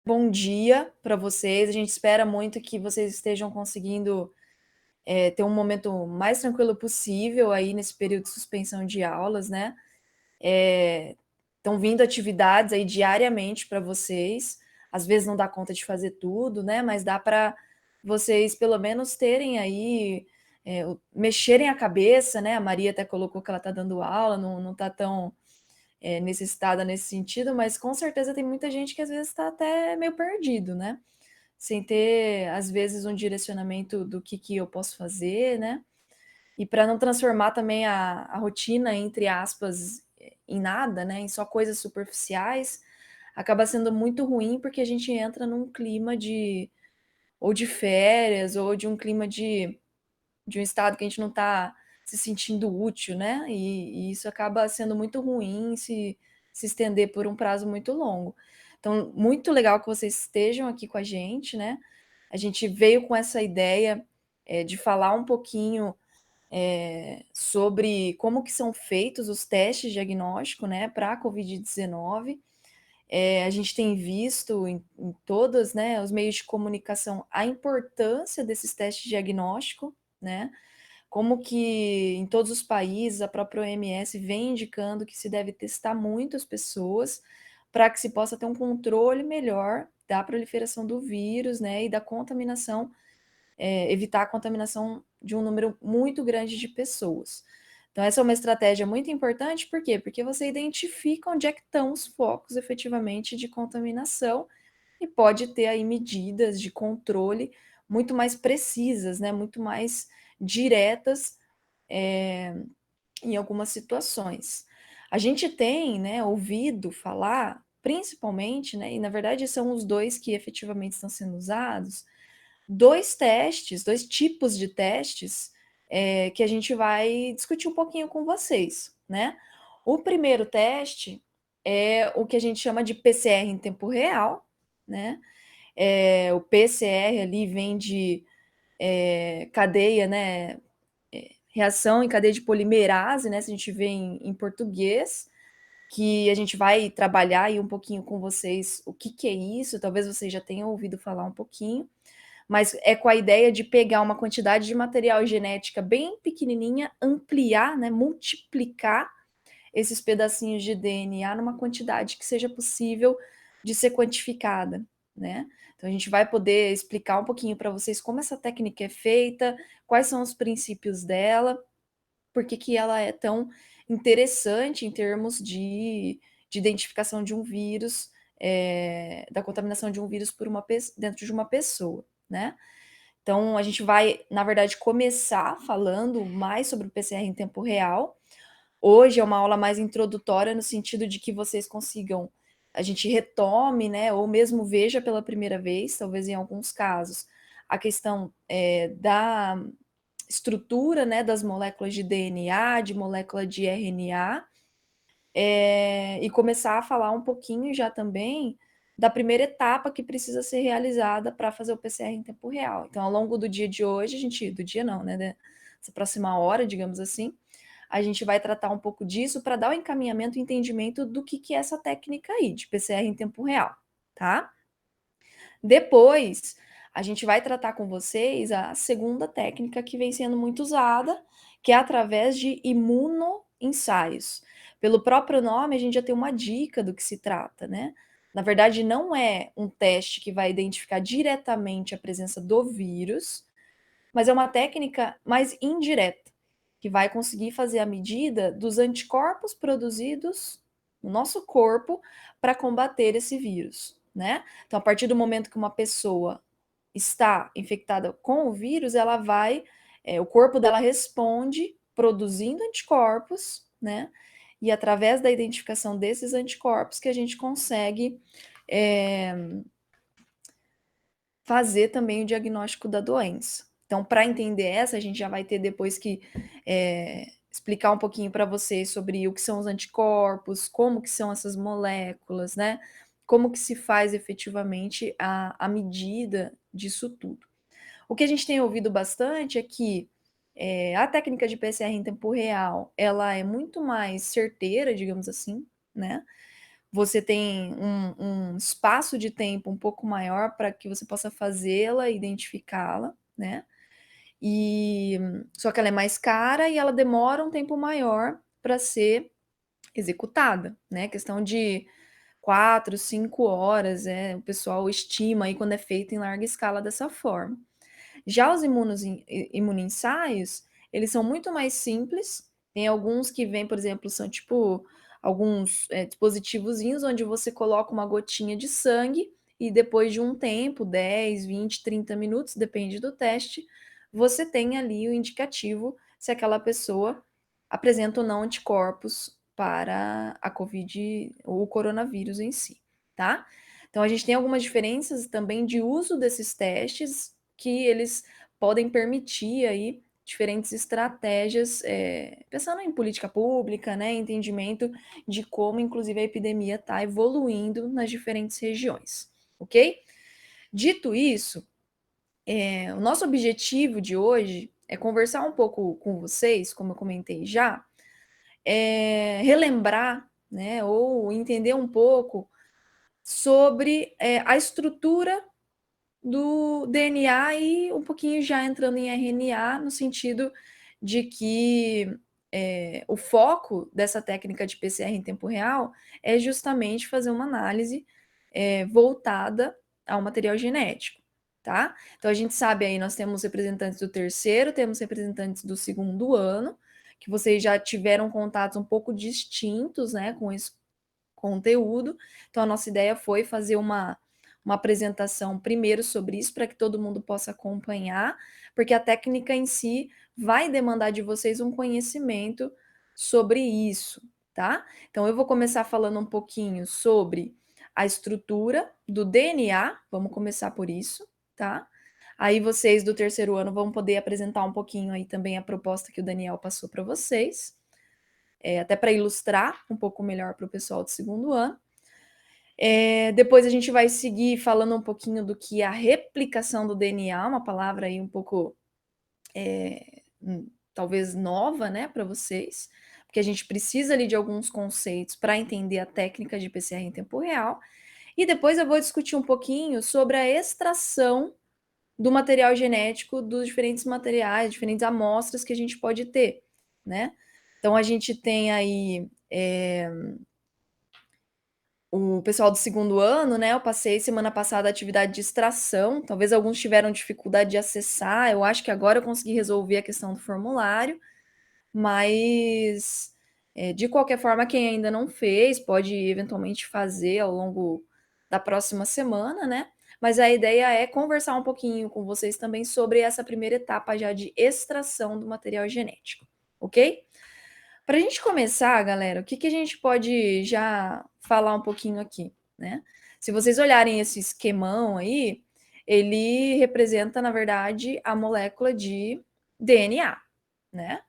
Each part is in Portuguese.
Bom dia para vocês. A gente espera muito que vocês estejam conseguindo, ter um momento mais tranquilo possível aí nesse período de suspensão de aulas, né. Estão vindo atividades aí diariamente para vocês. Às vezes não dá conta de fazer tudo, né, mas dá para vocês pelo menos terem aí, mexerem a cabeça, né. A Maria até colocou que ela está dando aula, não está tão necessitada nesse sentido, mas com certeza tem muita gente que às vezes está até meio perdido, né? Sem ter, às vezes, um direcionamento do que eu posso fazer, né? E para não transformar também a rotina, entre aspas, em nada, né? Em só coisas superficiais, acaba sendo muito ruim porque a gente entra num clima de ou de férias ou de um clima de um estado que a gente não está se sentindo útil, né? E isso acaba sendo muito ruim se estender por um prazo muito longo. Então, muito legal que vocês estejam aqui com a gente, né? A gente veio com essa ideia de falar um pouquinho sobre como que são feitos os testes de diagnóstico, né, para a Covid-19. A gente tem visto em todos, né, os meios de comunicação a importância desses testes de diagnóstico, né? Como que em todos os países a própria OMS vem indicando que se deve testar muito as pessoas para que se possa ter um controle melhor da proliferação do vírus, né, e da contaminação, evitar a contaminação de um número muito grande de pessoas. Então essa é uma estratégia muito importante, por quê? Porque você identifica onde é que estão os focos efetivamente de contaminação e pode ter aí medidas de controle muito mais precisas, né, muito mais diretas é, em algumas situações. A gente tem, né, ouvido falar, principalmente, né, e na verdade são os dois que efetivamente estão sendo usados, dois testes, dois tipos de testes que a gente vai discutir um pouquinho com vocês, né? O primeiro teste é o que a gente chama de PCR em tempo real, né? O PCR ali vem de cadeia, né? Reação em cadeia de polimerase, né? Se a gente vê em português, que a gente vai trabalhar aí um pouquinho com vocês o que é isso, talvez vocês já tenham ouvido falar um pouquinho, mas é com a ideia de pegar uma quantidade de material genética bem pequenininha, ampliar, né? Multiplicar esses pedacinhos de DNA numa quantidade que seja possível de ser quantificada, né? Então a gente vai poder explicar um pouquinho para vocês como essa técnica é feita, quais são os princípios dela, por que que ela é tão interessante em termos de identificação de um vírus, da contaminação de um vírus por dentro de uma pessoa, né? Então a gente vai, na verdade, começar falando mais sobre o PCR em tempo real. Hoje é uma aula mais introdutória no sentido de que vocês consigam, a gente retome, né, ou mesmo veja pela primeira vez, talvez em alguns casos, a questão da estrutura, né, das moléculas de DNA, de molécula de RNA, e começar a falar um pouquinho já também da primeira etapa que precisa ser realizada para fazer o PCR em tempo real. Então, ao longo do dia de hoje, a gente, do dia não, né, dessa próxima hora, digamos assim, a gente vai tratar um pouco disso para dar o encaminhamento e entendimento do que é essa técnica aí de PCR em tempo real, tá? Depois, a gente vai tratar com vocês a segunda técnica que vem sendo muito usada, que é através de imunoensaios. Pelo próprio nome, a gente já tem uma dica do que se trata, né? Na verdade, não é um teste que vai identificar diretamente a presença do vírus, mas é uma técnica mais indireta, que vai conseguir fazer a medida dos anticorpos produzidos no nosso corpo para combater esse vírus, né? Então, a partir do momento que uma pessoa está infectada com o vírus, ela vai, o corpo dela responde produzindo anticorpos, né? E através da identificação desses anticorpos que a gente consegue é, fazer também o diagnóstico da doença. Então, para entender essa, a gente já vai ter depois que explicar um pouquinho para vocês sobre o que são os anticorpos, como que são essas moléculas, né? Como que se faz efetivamente a medida disso tudo. O que a gente tem ouvido bastante é que a técnica de PCR em tempo real, ela é muito mais certeira, digamos assim, né? Você tem um espaço de tempo um pouco maior para que você possa fazê-la, identificá-la, né? E só que ela é mais cara e ela demora um tempo maior para ser executada, né? Questão de 4, 5 horas, o pessoal estima aí quando é feito em larga escala dessa forma. Já os imunoensaios, eles são muito mais simples. Tem alguns que vêm, por exemplo, são tipo alguns dispositivozinhos onde você coloca uma gotinha de sangue e depois de um tempo, 10, 20, 30 minutos, depende do teste, você tem ali o indicativo se aquela pessoa apresenta ou não anticorpos para a COVID ou o coronavírus em si, tá? Então a gente tem algumas diferenças também de uso desses testes que eles podem permitir aí diferentes estratégias, pensando em política pública, né, entendimento de como, inclusive, a epidemia está evoluindo nas diferentes regiões, ok? Dito isso, o nosso objetivo de hoje é conversar um pouco com vocês, como eu comentei já, relembrar, né, ou entender um pouco sobre a estrutura do DNA e um pouquinho já entrando em RNA, no sentido de que o foco dessa técnica de PCR em tempo real é justamente fazer uma análise voltada ao material genético, tá? Então a gente sabe aí, nós temos representantes do terceiro, temos representantes do segundo ano, que vocês já tiveram contatos um pouco distintos, né, com esse conteúdo. Então, a nossa ideia foi fazer uma apresentação primeiro sobre isso, para que todo mundo possa acompanhar, porque a técnica em si vai demandar de vocês um conhecimento sobre isso, tá? Então, eu vou começar falando um pouquinho sobre a estrutura do DNA, vamos começar por isso, tá? Aí vocês do terceiro ano vão poder apresentar um pouquinho aí também a proposta que o Daniel passou para vocês, até para ilustrar um pouco melhor para o pessoal do segundo ano. Depois a gente vai seguir falando um pouquinho do que é a replicação do DNA, uma palavra aí um pouco, talvez nova, né, para vocês, porque a gente precisa ali de alguns conceitos para entender a técnica de PCR em tempo real. E depois eu vou discutir um pouquinho sobre a extração do material genético dos diferentes materiais, diferentes amostras que a gente pode ter, né? Então a gente tem aí o pessoal do segundo ano, né? Eu passei semana passada a atividade de extração. Talvez alguns tiveram dificuldade de acessar. Eu acho que agora eu consegui resolver a questão do formulário, mas de qualquer forma, quem ainda não fez pode eventualmente fazer ao longo da próxima semana, né? Mas a ideia é conversar um pouquinho com vocês também sobre essa primeira etapa já de extração do material genético, ok? Para a gente começar, galera, o que, que a gente pode já falar um pouquinho aqui, né? Se vocês olharem esse esquemão aí, ele representa, na verdade, a molécula de DNA, né?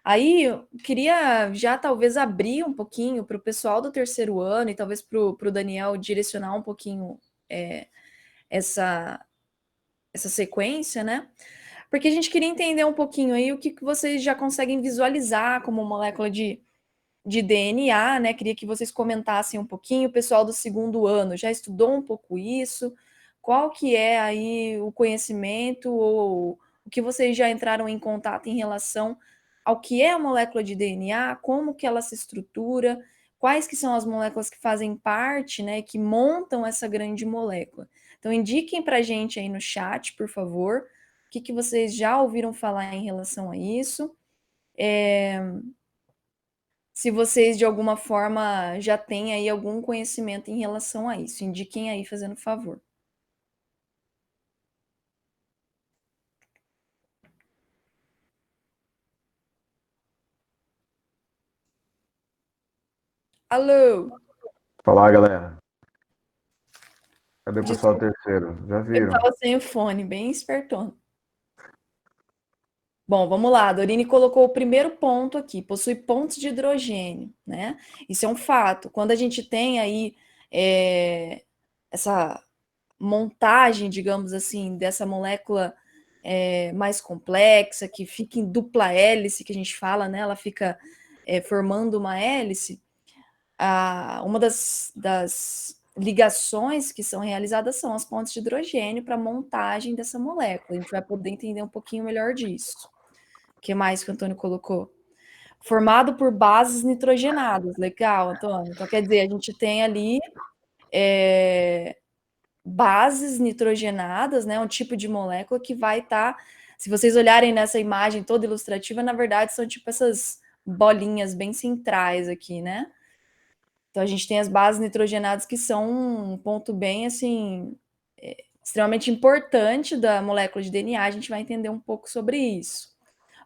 Aí eu queria já talvez abrir um pouquinho para o pessoal do terceiro ano e talvez para o Daniel direcionar um pouquinho essa, essa sequência, né? Porque a gente queria entender um pouquinho aí o que, que vocês já conseguem visualizar como molécula de DNA, né? Queria que vocês comentassem um pouquinho. O pessoal do segundo ano já estudou um pouco isso? Qual que é aí o conhecimento ou o que vocês já entraram em contato em relação ao que é a molécula de DNA, como que ela se estrutura, quais que são as moléculas que fazem parte, né, que montam essa grande molécula. Então indiquem para a gente aí no chat, por favor, o que, que vocês já ouviram falar em relação a isso. Se vocês de alguma forma já têm aí algum conhecimento em relação a isso, indiquem aí fazendo favor. Alô, Falar, galera. Cadê o pessoal do desculpa, terceiro? Já eu viram? estava sem o fone, bem espertona. Bom, vamos lá. A Dorine colocou o primeiro ponto aqui: possui pontos de hidrogênio, né? Isso é um fato. Quando a gente tem aí essa montagem, digamos assim, dessa molécula mais complexa, que fica em dupla hélice, que a gente fala, né? Ela fica formando uma hélice. Uma das ligações que são realizadas são as pontes de hidrogênio para a montagem dessa molécula. A gente vai poder entender um pouquinho melhor disso. O que mais que o Antônio colocou? Formado por bases nitrogenadas. Legal, Antônio. Então, quer dizer, a gente tem ali bases nitrogenadas, né? Um tipo de molécula que vai estar. Se vocês olharem nessa imagem toda ilustrativa, na verdade, são tipo essas bolinhas bem centrais aqui, né? Então, a gente tem as bases nitrogenadas que são um ponto bem, assim, extremamente importante da molécula de DNA. A gente vai entender um pouco sobre isso.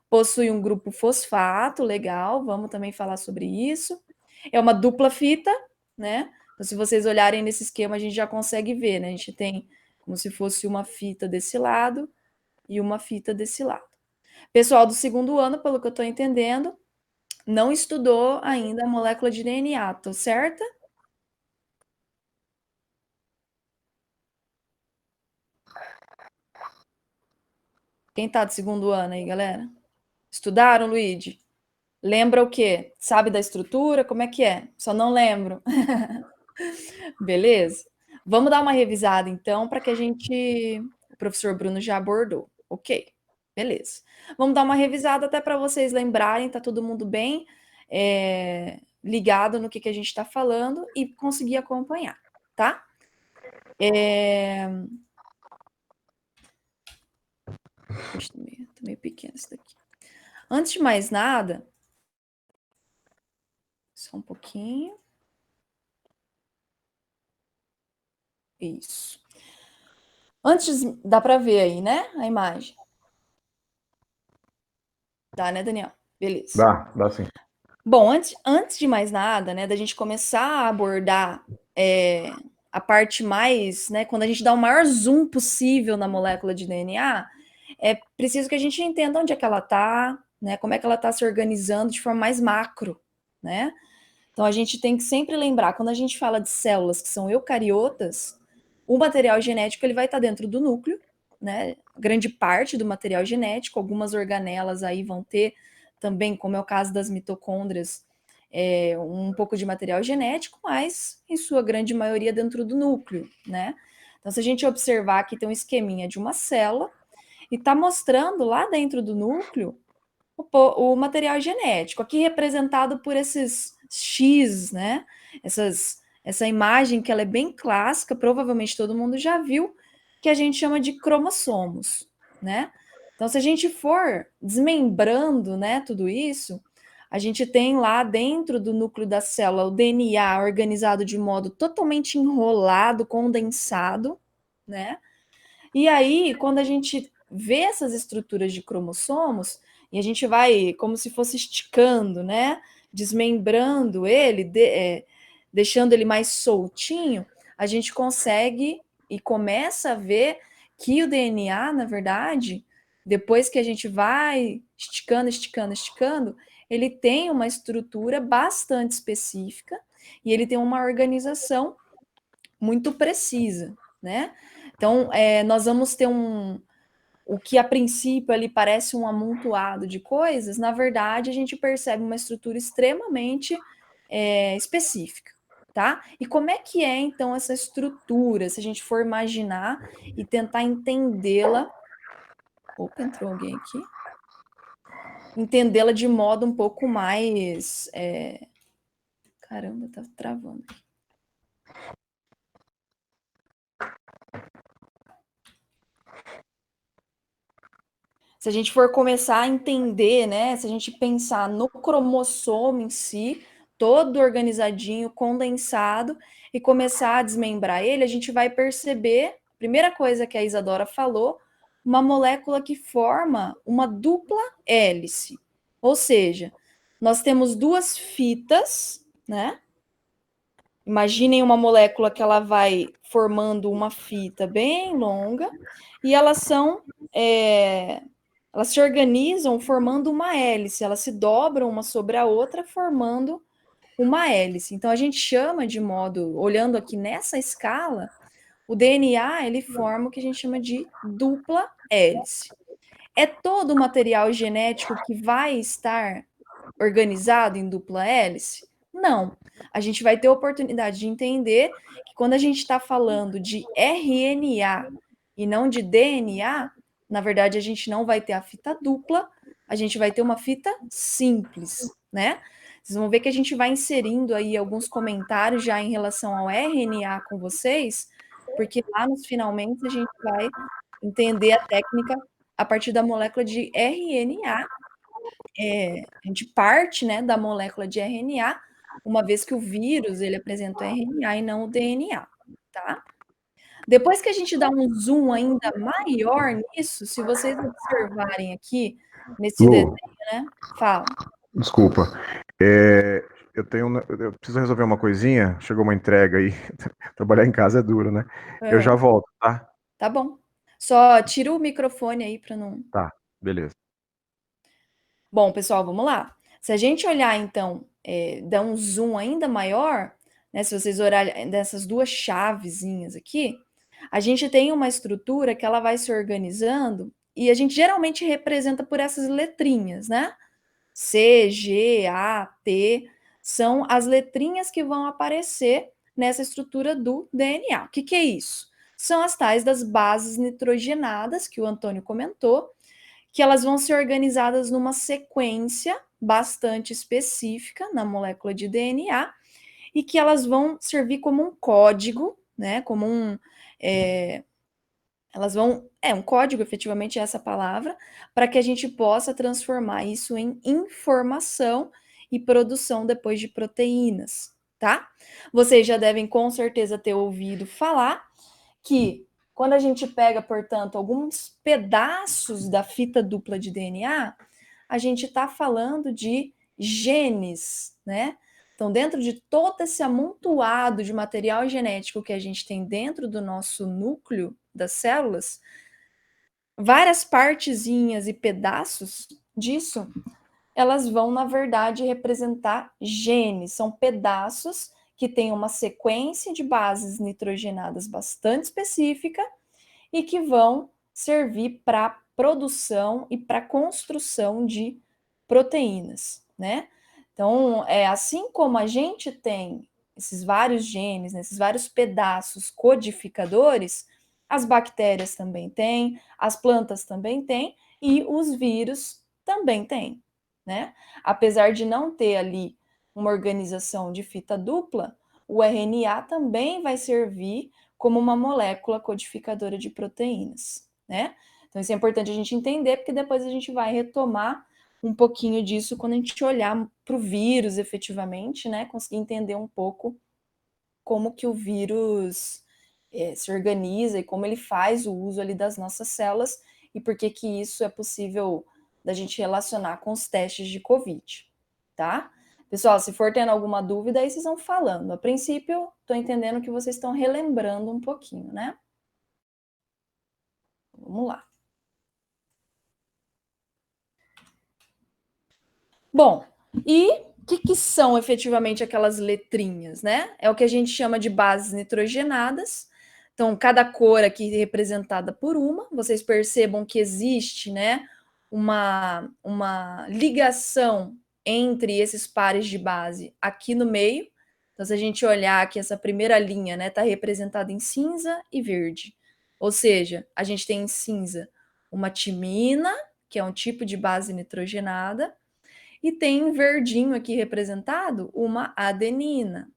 Possui um grupo fosfato, legal, vamos também falar sobre isso. É uma dupla fita, né? Então, se vocês olharem nesse esquema, a gente já consegue ver, né? A gente tem como se fosse uma fita desse lado e uma fita desse lado. Pessoal do segundo ano, pelo que eu estou entendendo, não estudou ainda a molécula de DNA, tô certa? Quem tá do segundo ano aí, galera? Estudaram, Luigi? Lembra o quê? Sabe da estrutura? Como é que é? Só não lembro. Beleza? Vamos dar uma revisada então para que a gente. O professor Bruno já abordou. Ok, beleza. Vamos dar uma revisada até para vocês lembrarem, tá todo mundo bem ligado no que a gente está falando e conseguir acompanhar, tá? Puxa, tá meio pequeno isso daqui. Antes de mais nada, só um pouquinho. Isso. Antes, dá para ver aí, né? A imagem. Dá, né, Daniel? Beleza. Dá sim. Bom, antes de mais nada, né, da gente começar a abordar a parte mais, né, quando a gente dá o maior zoom possível na molécula de DNA, é preciso que a gente entenda onde é que ela está, né, como é que ela está se organizando de forma mais macro, né? Então a gente tem que sempre lembrar, quando a gente fala de células que são eucariotas, o material genético ele vai estar dentro do núcleo, né? Grande parte do material genético, algumas organelas aí vão ter também, como é o caso das mitocôndrias, um pouco de material genético, mas em sua grande maioria dentro do núcleo, né? Então, se a gente observar aqui tem um esqueminha de uma célula e está mostrando lá dentro do núcleo o material genético, aqui representado por esses X, né? Essa imagem que ela é bem clássica, provavelmente todo mundo já viu, que a gente chama de cromossomos, né? Então, se a gente for desmembrando, né, tudo isso, a gente tem lá dentro do núcleo da célula o DNA organizado de modo totalmente enrolado, condensado, né? E aí, quando a gente vê essas estruturas de cromossomos, e a gente vai como se fosse esticando, né? Desmembrando ele, deixando ele mais soltinho, a gente consegue e começa a ver que o DNA, na verdade, depois que a gente vai esticando, esticando, esticando, ele tem uma estrutura bastante específica e ele tem uma organização muito precisa, né? Então, nós vamos ter o que a princípio ali parece um amontoado de coisas, na verdade a gente percebe uma estrutura extremamente específica, tá? E como é que é então essa estrutura, se a gente for imaginar e tentar entendê-la? Opa, entrou alguém aqui. Entendê-la de modo um pouco mais. Caramba, tá travando. Se a gente for começar a entender, né? Se a gente pensar no cromossomo em si, todo organizadinho, condensado, e começar a desmembrar ele, a gente vai perceber, primeira coisa que a Isadora falou, uma molécula que forma uma dupla hélice. Ou seja, nós temos duas fitas, né? Imaginem uma molécula que ela vai formando uma fita bem longa, e elas são elas se organizam formando uma hélice, elas se dobram uma sobre a outra, formando uma hélice. Então, a gente chama de modo, olhando aqui nessa escala, o DNA ele forma o que a gente chama de dupla hélice. é todo o material genético que vai estar organizado em dupla hélice? Não. A gente vai ter a oportunidade de entender que quando a gente está falando de RNA e não de DNA, na verdade a gente não vai ter a fita dupla, a gente vai ter uma fita simples, né? Vocês vão ver que a gente vai inserindo aí alguns comentários já em relação ao RNA com vocês, porque lá nos finalmente a gente vai entender a técnica a partir da molécula de RNA. A gente parte, né, da molécula de RNA, uma vez que o vírus ele apresenta o RNA e não o DNA, tá? Depois que a gente dá um zoom ainda maior nisso, se vocês observarem aqui nesse desenho, Lu, né? Fala. desculpa. Eu preciso resolver uma coisinha. Chegou uma entrega aí. Trabalhar em casa é duro, né? Eu já É, volto, tá? tá bom. Só tira o microfone aí para não. Tá, beleza. Bom, pessoal, vamos lá. Se a gente olhar, então, dar um zoom ainda maior, né? Se vocês olharem dessas duas chavezinhas aqui, a gente tem uma estrutura que ela vai se organizando e a gente geralmente representa por essas letrinhas, né? C, G, A, T, são as letrinhas que vão aparecer nessa estrutura do DNA. O que que é isso? São as tais das bases nitrogenadas que o Antônio comentou, que elas vão ser organizadas numa sequência bastante específica na molécula de DNA e que elas vão servir como um código, né? Como um. Elas vão. Um código, efetivamente, é essa palavra, para que a gente possa transformar isso em informação e produção depois de proteínas, tá? Vocês já devem com certeza ter ouvido falar que quando a gente pega, portanto, alguns pedaços da fita dupla de DNA, a gente está falando de genes, né? Então, dentro de todo esse amontoado de material genético que a gente tem dentro do nosso núcleo das células, várias partezinhas e pedaços disso, elas vão, na verdade, representar genes. São pedaços que têm uma sequência de bases nitrogenadas bastante específica e que vão servir para produção e para construção de proteínas, né? Então, assim como a gente tem esses vários genes, né, esses vários pedaços codificadores, as bactérias também têm, as plantas também têm e os vírus também têm, né? Apesar de não ter ali uma organização de fita dupla, o RNA também vai servir como uma molécula codificadora de proteínas, né? Então isso é importante a gente entender, porque depois a gente vai retomar um pouquinho disso quando a gente olhar para o vírus efetivamente, né? Conseguir entender um pouco como que o vírus se organiza e como ele faz o uso ali das nossas células e por que que isso é possível da gente relacionar com os testes de Covid, tá? Pessoal, se for tendo alguma dúvida, aí vocês vão falando. A princípio, estou entendendo que vocês estão relembrando um pouquinho, né? Vamos lá. Bom, e o que são efetivamente aquelas letrinhas, né? É o que a gente chama de bases nitrogenadas. Então, cada cor aqui representada por uma. Vocês percebam que existe, né, uma ligação entre esses pares de base aqui no meio. Então, se a gente olhar aqui, essa primeira linha, né, está representada em cinza e verde. Ou seja, a gente tem em cinza uma timina, que é um tipo de base nitrogenada, e tem em verdinho aqui representado uma adenina,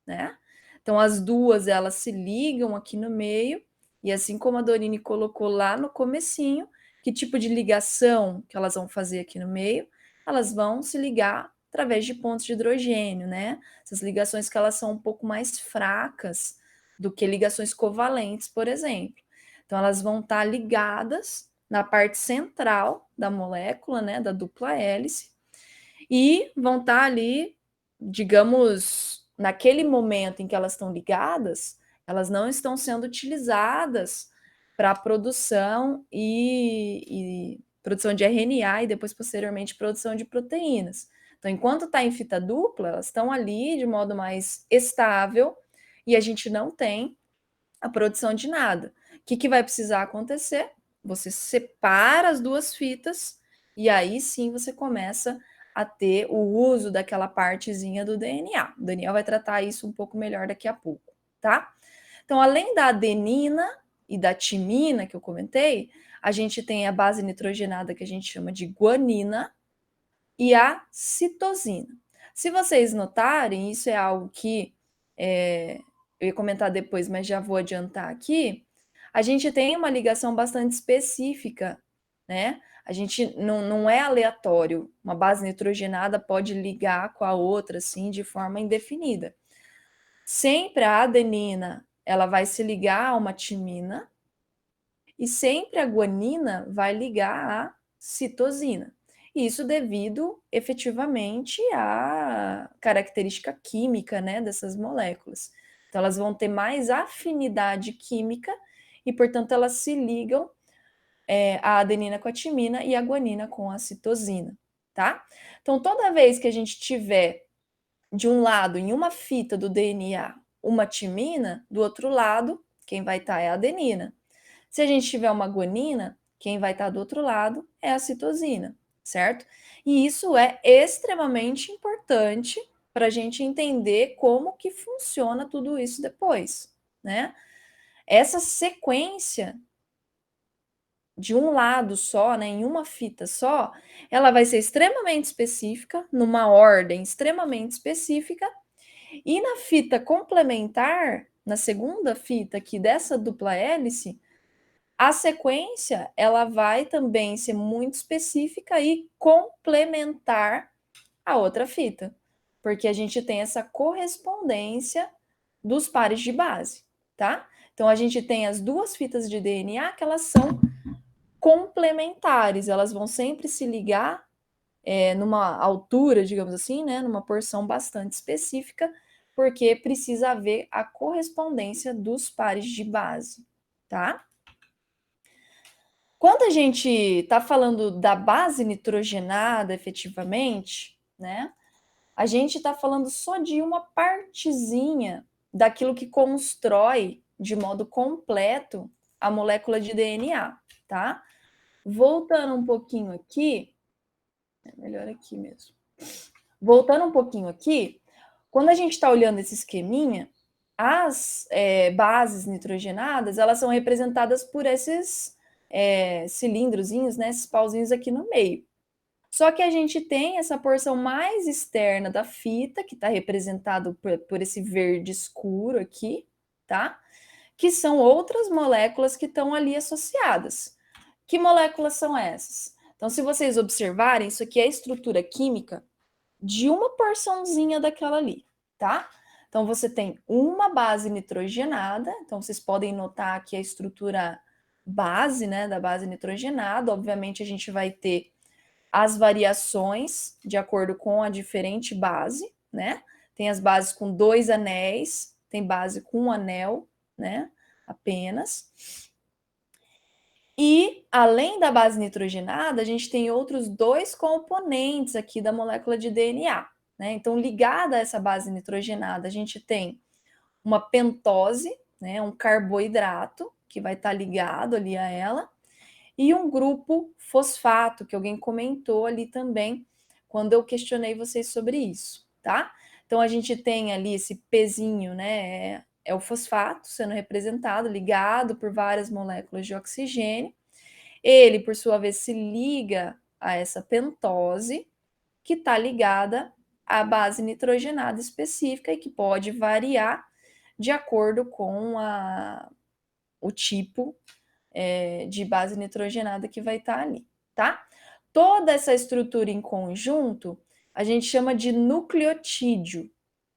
né? Então as duas elas se ligam aqui no meio e assim como a Dorine colocou lá no comecinho, que tipo de ligação que elas vão fazer aqui no meio? Elas vão se ligar através de pontos de hidrogênio, né? Essas ligações que elas são um pouco mais fracas do que ligações covalentes, por exemplo. Então elas vão estar ligadas na parte central da molécula, né, da dupla hélice, e vão estar ali, digamos, naquele momento em que elas estão ligadas, elas não estão sendo utilizadas para produção e produção de RNA e depois, posteriormente, produção de proteínas. Então, enquanto está em fita dupla, elas estão ali de modo mais estável e a gente não tem a produção de nada. O que vai precisar acontecer? Você separa as duas fitas e aí sim você começa a ter o uso daquela partezinha do DNA. O Daniel vai tratar isso um pouco melhor daqui a pouco, tá? Então, além da adenina e da timina que eu comentei, a gente tem a base nitrogenada que a gente chama de guanina e a citosina. Se vocês notarem, isso é algo que eu ia comentar depois, mas já vou adiantar aqui. A gente tem uma ligação bastante específica, né? A gente não é aleatório. Uma base nitrogenada pode ligar com a outra, assim, de forma indefinida. Sempre a adenina, ela vai se ligar a uma timina e sempre a guanina vai ligar à citosina. Isso devido efetivamente à característica química, né, dessas moléculas. Então, elas vão ter mais afinidade química e, portanto, elas se ligam a adenina com a timina e a guanina com a citosina, tá? Então, toda vez que a gente tiver de um lado, em uma fita do DNA, uma timina, do outro lado, quem vai estar é a adenina. Se a gente tiver uma guanina, quem vai estar do outro lado é a citosina, certo? E isso é extremamente importante para a gente entender como que funciona tudo isso depois, né? Essa sequência de um lado só, né, em uma fita só, ela vai ser extremamente específica, numa ordem extremamente específica, e na fita complementar, na segunda fita aqui dessa dupla hélice, a sequência ela vai também ser muito específica e complementar a outra fita, porque a gente tem essa correspondência dos pares de base, tá? Então a gente tem as duas fitas de DNA que elas são complementares, elas vão sempre se ligar numa altura, digamos assim, né, numa porção bastante específica, porque precisa haver a correspondência dos pares de base, tá? Quando a gente está falando da base nitrogenada efetivamente, né, a gente está falando só de uma partezinha daquilo que constrói de modo completo a molécula de DNA, tá? Voltando um pouquinho aqui, é melhor aqui mesmo. Voltando um pouquinho aqui, quando a gente está olhando esse esqueminha, as bases nitrogenadas, elas são representadas por esses cilindrozinhos, né, esses pauzinhos aqui no meio. Só que a gente tem essa porção mais externa da fita, que está representado por esse verde escuro aqui, tá? Que são outras moléculas que estão ali associadas. Que moléculas são essas? Então, se vocês observarem, isso aqui é a estrutura química de uma porçãozinha daquela ali, tá? Então, você tem uma base nitrogenada, então vocês podem notar aqui a estrutura base, né, da base nitrogenada. Obviamente, a gente vai ter as variações de acordo com a diferente base, né? Tem as bases com 2 anéis, tem base com um anel, né? Apenas. E, além da base nitrogenada, a gente tem outros dois componentes aqui da molécula de DNA, né? Então, ligada a essa base nitrogenada, a gente tem uma pentose, né? Um carboidrato, que vai estar ligado ali a ela, e um grupo fosfato, que alguém comentou ali também, quando eu questionei vocês sobre isso, tá? Então, a gente tem ali esse pezinho, né? É o fosfato sendo representado, ligado por várias moléculas de oxigênio. Ele, por sua vez, se liga a essa pentose, que está ligada à base nitrogenada específica e que pode variar de acordo com o tipo de base nitrogenada que vai estar ali, tá? Toda essa estrutura em conjunto a gente chama de nucleotídeo,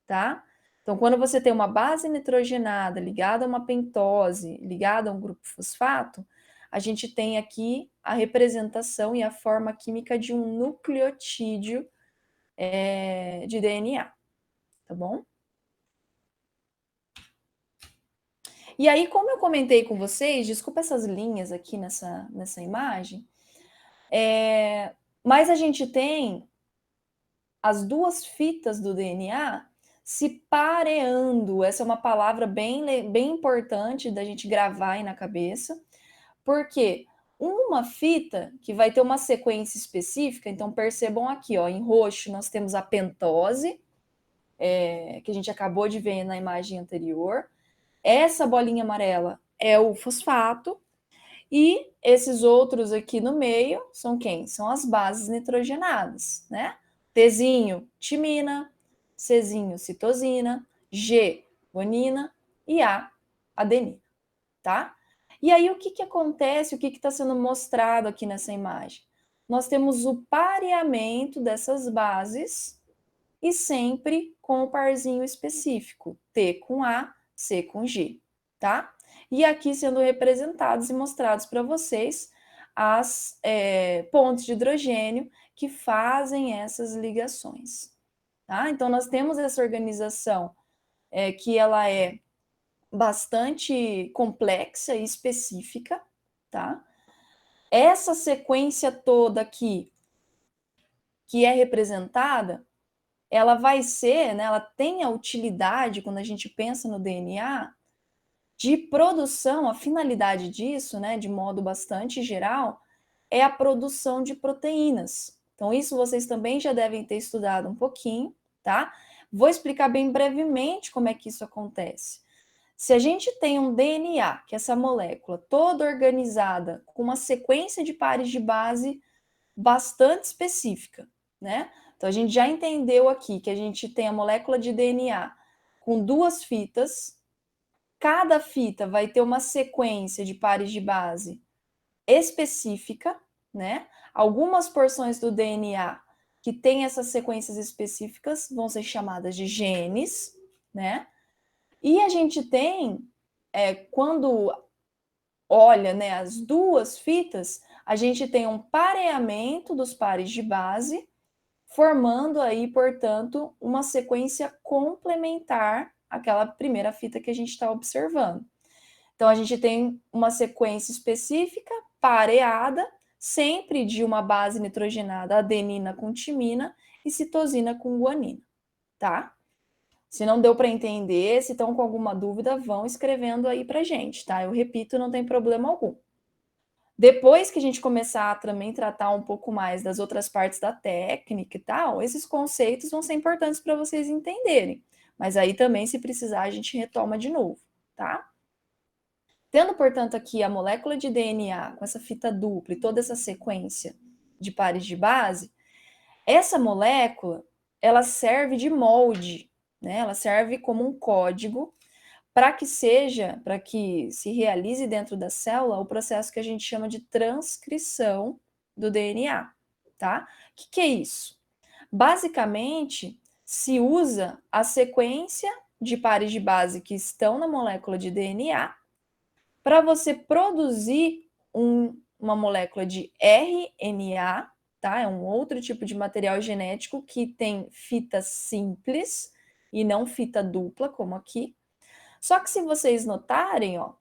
tá? Então, quando você tem uma base nitrogenada ligada a uma pentose, ligada a um grupo fosfato, a gente tem aqui a representação e a forma química de um nucleotídeo de DNA, tá bom? E aí, como eu comentei com vocês, desculpa essas linhas aqui nessa imagem, mas a gente tem as duas fitas do DNA se pareando. Essa é uma palavra bem importante da gente gravar aí na cabeça, porque uma fita que vai ter uma sequência específica. Então, percebam aqui, ó, em roxo nós temos a pentose, que a gente acabou de ver na imagem anterior. Essa bolinha amarela é o fosfato. E esses outros aqui no meio são quem? São as bases nitrogenadas, né? Tzinho, timina, Czinho, citosina, G, guanina e A, adenina, tá? E aí o que acontece, o que está sendo mostrado aqui nessa imagem? Nós temos o pareamento dessas bases e sempre com o parzinho específico, T com A, C com G, tá? E aqui sendo representados e mostrados para vocês as pontes de hidrogênio que fazem essas ligações, tá? Então, nós temos essa organização que ela é bastante complexa e específica, tá? Essa sequência toda aqui, que é representada, ela vai ser, né, ela tem a utilidade, quando a gente pensa no DNA, de produção, a finalidade disso, né, de modo bastante geral, é a produção de proteínas. Então, isso vocês também já devem ter estudado um pouquinho, tá? Vou explicar bem brevemente como é que isso acontece. Se a gente tem um DNA, que é essa molécula toda organizada, com uma sequência de pares de base bastante específica, né? Então, a gente já entendeu aqui que a gente tem a molécula de DNA com duas fitas. Cada fita vai ter uma sequência de pares de base específica, né? Algumas porções do DNA que têm essas sequências específicas vão ser chamadas de genes, né? E a gente tem, quando olha, né, as duas fitas, a gente tem um pareamento dos pares de base, formando aí, portanto, uma sequência complementar àquela primeira fita que a gente está observando. Então, a gente tem uma sequência específica, pareada, sempre de uma base nitrogenada, adenina com timina e citosina com guanina, tá? Se não deu para entender, se estão com alguma dúvida, vão escrevendo aí para gente, tá? Eu repito, não tem problema algum. Depois que a gente começar a também tratar um pouco mais das outras partes da técnica e tal, esses conceitos vão ser importantes para vocês entenderem. Mas aí também, se precisar, a gente retoma de novo, tá? Tendo, portanto, aqui a molécula de DNA com essa fita dupla e toda essa sequência de pares de base, essa molécula, ela serve de molde, né? Ela serve como um código para que se realize dentro da célula o processo que a gente chama de transcrição do DNA, tá? O que é isso? Basicamente, se usa a sequência de pares de base que estão na molécula de DNA para você produzir uma molécula de RNA, tá? É um outro tipo de material genético que tem fita simples e não fita dupla, como aqui. Só que se vocês notarem, ó, não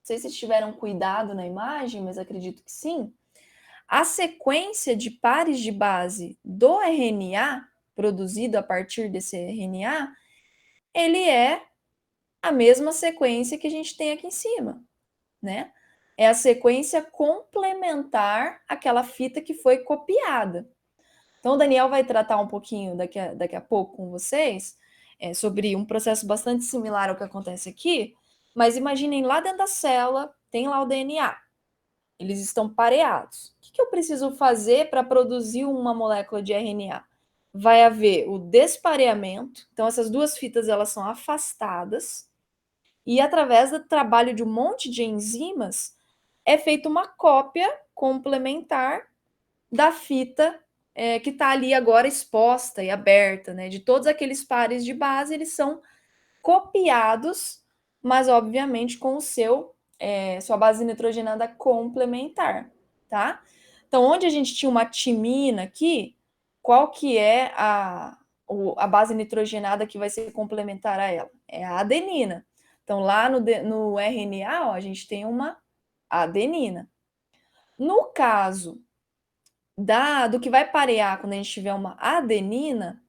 sei se tiveram cuidado na imagem, mas acredito que sim, a sequência de pares de base do RNA, produzido a partir desse RNA, ele é a mesma sequência que a gente tem aqui em cima, né? É a sequência complementar àquela fita que foi copiada. Então, o Daniel vai tratar um pouquinho daqui a pouco com vocês sobre um processo bastante similar ao que acontece aqui, mas imaginem lá dentro da célula, tem lá o DNA. Eles estão pareados. O que eu preciso fazer para produzir uma molécula de RNA? Vai haver o despareamento, então essas duas fitas elas são afastadas, e através do trabalho de um monte de enzimas, é feita uma cópia complementar da fita que está ali agora exposta e aberta, né? De todos aqueles pares de base, eles são copiados, mas obviamente com o sua base nitrogenada complementar, tá? Então, onde a gente tinha uma timina aqui, qual que é a base nitrogenada que vai ser complementar a ela? É a adenina. Então, lá no RNA, ó, a gente tem uma adenina. No caso do que vai parear quando a gente tiver uma adenina,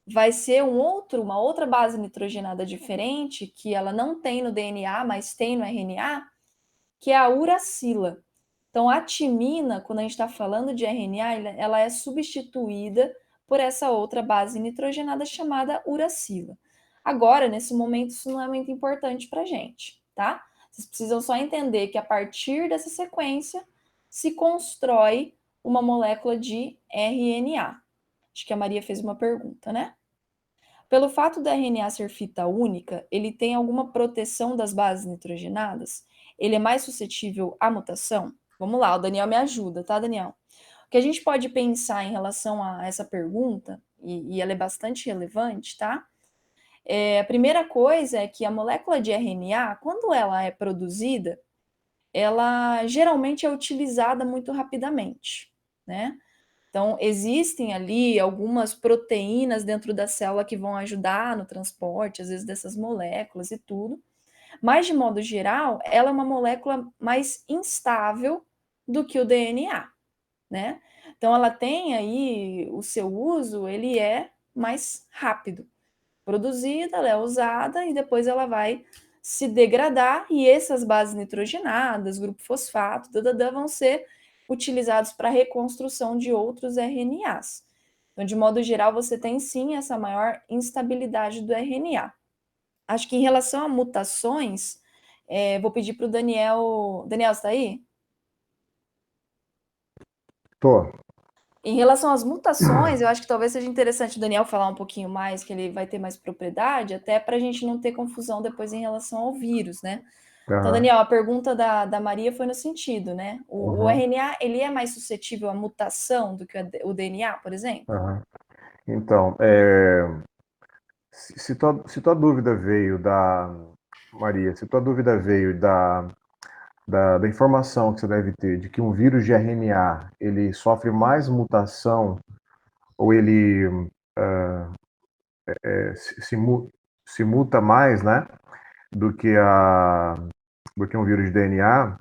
vai ser uma outra base nitrogenada diferente, que ela não tem no DNA, mas tem no RNA, que é a uracila. Então, a timina, quando a gente está falando de RNA, ela é substituída por essa outra base nitrogenada chamada uracila. Agora, nesse momento, isso não é muito importante para a gente, tá? Vocês precisam só entender que a partir dessa sequência se constrói uma molécula de RNA. Acho que a Maria fez uma pergunta, né? Pelo fato do RNA ser fita única, ele tem alguma proteção das bases nitrogenadas? Ele é mais suscetível à mutação? Vamos lá, o Daniel me ajuda, tá, Daniel? O que a gente pode pensar em relação a essa pergunta, e ela é bastante relevante, tá? A primeira coisa é que a molécula de RNA, quando ela é produzida, ela geralmente é utilizada muito rapidamente, né? Então, existem ali algumas proteínas dentro da célula que vão ajudar no transporte, às vezes, dessas moléculas e tudo. Mas, de modo geral, ela é uma molécula mais instável do que o DNA, né? Então, ela tem aí o seu uso, ele é mais rápido. Produzida, ela é usada e depois ela vai se degradar e essas bases nitrogenadas, grupo fosfato, vão ser utilizados para a reconstrução de outros RNAs. Então, de modo geral, você tem sim essa maior instabilidade do RNA. Acho que em relação a mutações, vou pedir para o Daniel. Daniel, está aí? Tô. Em relação às mutações, eu acho que talvez seja interessante o Daniel falar um pouquinho mais, que ele vai ter mais propriedade, até para a gente não ter confusão depois em relação ao vírus, né? Então, Aham. Daniel, a pergunta da Maria foi no sentido, né? O Uhum. RNA, ele é mais suscetível à mutação do que o DNA, por exemplo? Aham. Então, se tua dúvida veio da, Maria, se tua dúvida veio da informação que você deve ter de que um vírus de RNA ele sofre mais mutação ou ele se muta mais, né, do que um vírus de DNA,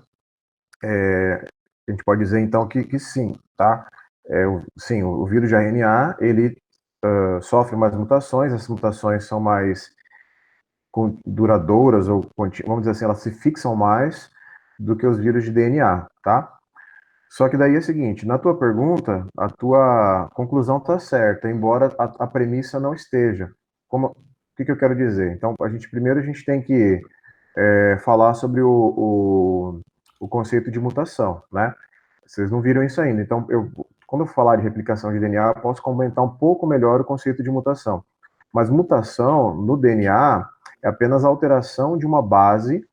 a gente pode dizer então que sim, tá? Sim, o vírus de RNA ele sofre mais mutações, essas mutações são mais duradouras ou vamos dizer assim, elas se fixam mais do que os vírus de DNA, tá? Só que daí é o seguinte, na tua pergunta, a tua conclusão está certa, embora a premissa não esteja. O que eu quero dizer? Então, primeiro a gente tem que falar sobre o conceito de mutação, né? Vocês não viram isso ainda. Então, quando eu falar de replicação de DNA, eu posso comentar um pouco melhor o conceito de mutação. Mas mutação no DNA é apenas a alteração de uma base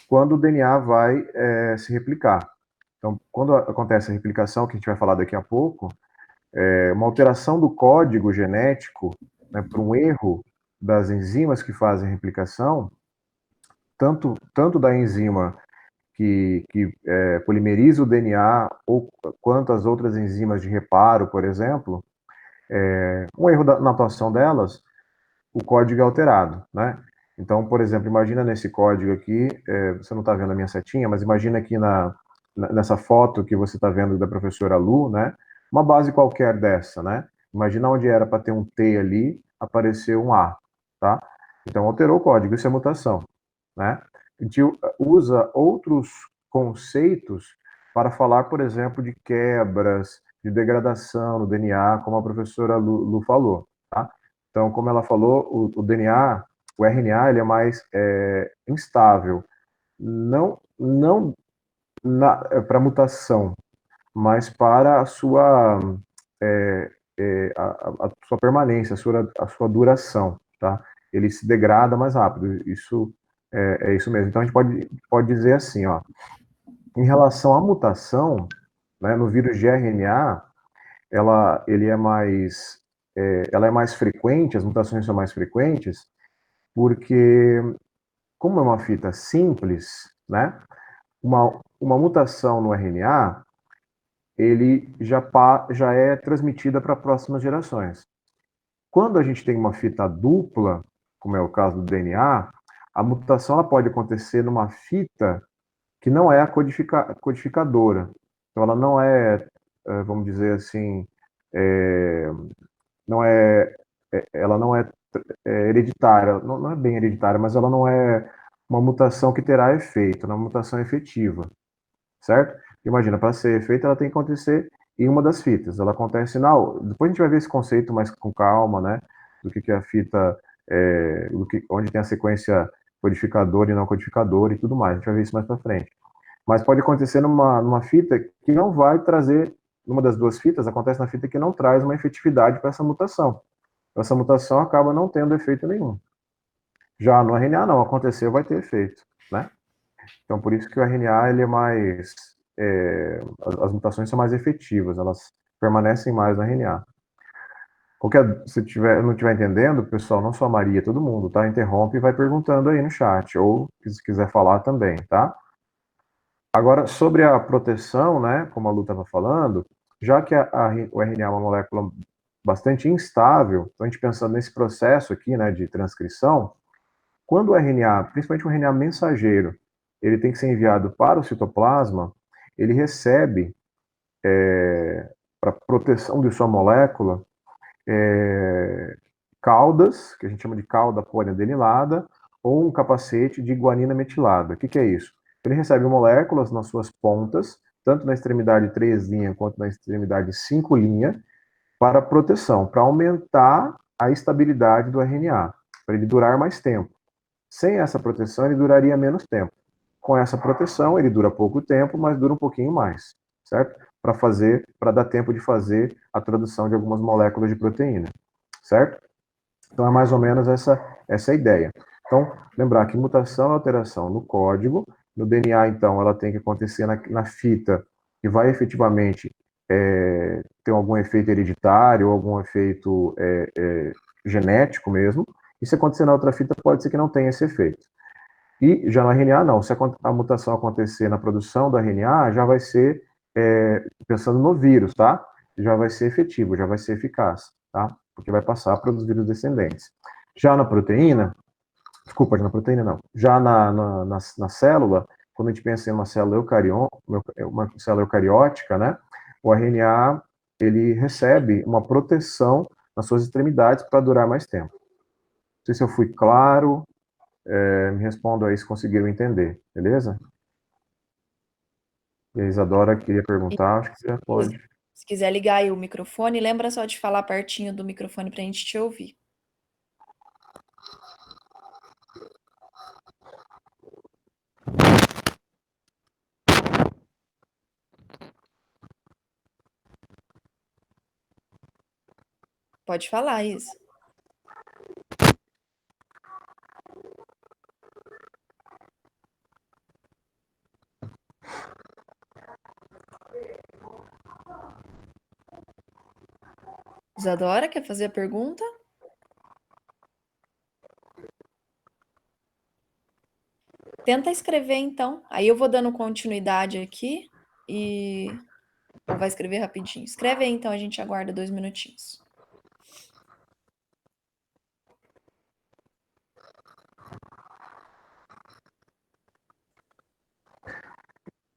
quando o DNA vai se replicar. Então, quando acontece a replicação, que a gente vai falar daqui a pouco, uma alteração do código genético, né, por um erro das enzimas que fazem a replicação, tanto da enzima que polimeriza o DNA, ou quanto as outras enzimas de reparo, por exemplo, um erro na atuação delas, o código é alterado, né? Então, por exemplo, imagina nesse código aqui, você não está vendo a minha setinha, mas imagina aqui nessa foto que você está vendo da professora Lu, né? Uma base qualquer dessa, né? Imagina onde era para ter um T ali, apareceu um A, tá? Então, alterou o código, isso é mutação, né? A gente usa outros conceitos para falar, por exemplo, de quebras, de degradação no DNA, como a professora Lu falou, tá? Então, como ela falou, o DNA, o RNA, ele é mais instável. Não para mutação, mas para a sua, a sua permanência, a sua duração, tá? Ele se degrada mais rápido. Isso é isso mesmo. Então, a gente pode dizer assim, ó, em relação à mutação, né, no vírus de RNA, ele é mais, ela é mais frequente, as mutações são mais frequentes, porque, como é uma fita simples, né, uma mutação no RNA, ele já é transmitida para próximas gerações. Quando a gente tem uma fita dupla, como é o caso do DNA, a mutação ela pode acontecer numa fita que não é a codificadora. Então, ela não é, vamos dizer assim, é, não é, ela não é hereditária, não é bem hereditária, mas ela não é uma mutação que terá efeito, não é uma mutação efetiva, certo? Imagina, para ser feita, ela tem que acontecer em uma das fitas. Ela acontece na. Depois a gente vai ver esse conceito mais com calma, né? Do que é a fita, onde tem a sequência codificador e não codificador e tudo mais. A gente vai ver isso mais para frente. Mas pode acontecer numa fita que não vai trazer, numa das duas fitas, acontece na fita que não traz uma efetividade para essa mutação. Essa mutação acaba não tendo efeito nenhum. Já no RNA não, aconteceu, vai ter efeito, né? Então por isso que o RNA ele é mais, as mutações são mais efetivas, elas permanecem mais no RNA. Se não estiver entendendo, pessoal, não só a Maria, todo mundo, tá? Interrompe e vai perguntando aí no chat, ou se quiser falar também, tá? Agora, sobre a proteção, né, como a Lu estava falando, já que o RNA é uma molécula bastante instável, então a gente pensando nesse processo aqui, né, de transcrição, quando o RNA, principalmente o RNA mensageiro, ele tem que ser enviado para o citoplasma, ele recebe, para proteção de sua molécula, caudas, que a gente chama de cauda poliadenilada, ou um capacete de guanina metilada. O que é isso? Ele recebe moléculas nas suas pontas, tanto na extremidade 3' quanto na extremidade 5', para proteção, para aumentar a estabilidade do RNA, para ele durar mais tempo. Sem essa proteção, ele duraria menos tempo. Com essa proteção, ele dura pouco tempo, mas dura um pouquinho mais, certo? Para dar tempo de fazer a tradução de algumas moléculas de proteína, certo? Então é mais ou menos essa a ideia. Então, lembrar que mutação é alteração no código, no DNA, então, ela tem que acontecer na fita que vai efetivamente ter algum efeito hereditário, algum efeito genético mesmo, e se acontecer na outra fita, pode ser que não tenha esse efeito. E já no RNA, não. Se a mutação acontecer na produção do RNA, já vai ser, pensando no vírus, tá? Já vai ser efetivo, já vai ser eficaz, tá? Porque vai passar para os vírus descendentes. Já na proteína, desculpa, na proteína não. Já na célula, quando a gente pensa em uma célula eucariótica, né? O RNA, ele recebe uma proteção nas suas extremidades para durar mais tempo. Não sei se eu fui claro, me respondam aí se conseguiram entender, beleza? E a Isadora queria perguntar, acho que já pode. Se quiser ligar aí o microfone, lembra só de falar pertinho do microfone para a gente te ouvir. Pode falar isso. Isadora, quer fazer a pergunta? Tenta escrever então. Aí eu vou dando continuidade aqui e ou vai escrever rapidinho. Escreve aí então, a gente aguarda 2 minutinhos.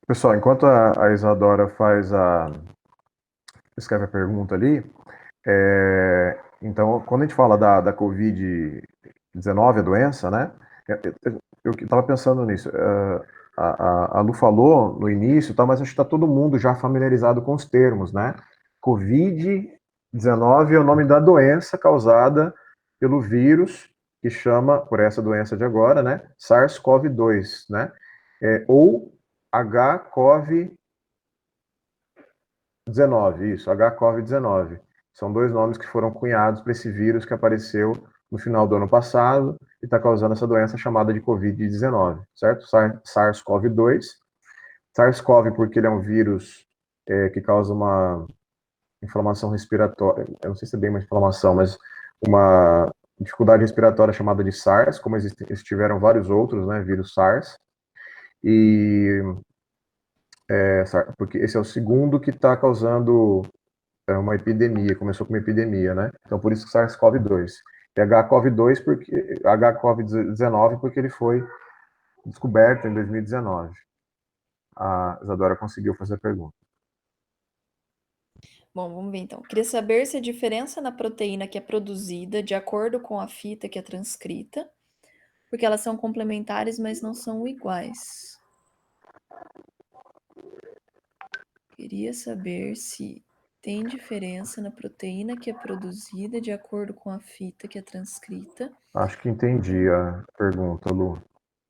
Pessoal, enquanto a Isadora escreve a pergunta ali, então, quando a gente fala da Covid-19, a doença, né? Eu estava pensando nisso. A Lu falou no início, tá, mas acho que está todo mundo já familiarizado com os termos, né? Covid-19 é o nome da doença causada pelo vírus que chama, por essa doença de agora, né? SARS-CoV-2, né? Ou HCoV-19, isso, HCoV-19. São dois nomes que foram cunhados para esse vírus que apareceu no final do ano passado e está causando essa doença chamada de Covid-19, certo? SARS-CoV-2. SARS-CoV porque ele é um vírus que causa uma inflamação respiratória, eu não sei se é bem uma inflamação, mas uma dificuldade respiratória chamada de SARS, como tiveram vários outros, né, vírus SARS, e porque esse é o segundo que está causando uma epidemia, começou com uma epidemia, né? Então, por isso que SARS-CoV-2. E HCoV-19 porque ele foi descoberto em 2019. A Isadora conseguiu fazer a pergunta. Bom, vamos ver então. Queria saber se a diferença na proteína que é produzida de acordo com a fita que é transcrita, porque elas são complementares, mas não são iguais. Queria saber se tem diferença na proteína que é produzida de acordo com a fita que é transcrita. Acho que entendi a pergunta, Lu.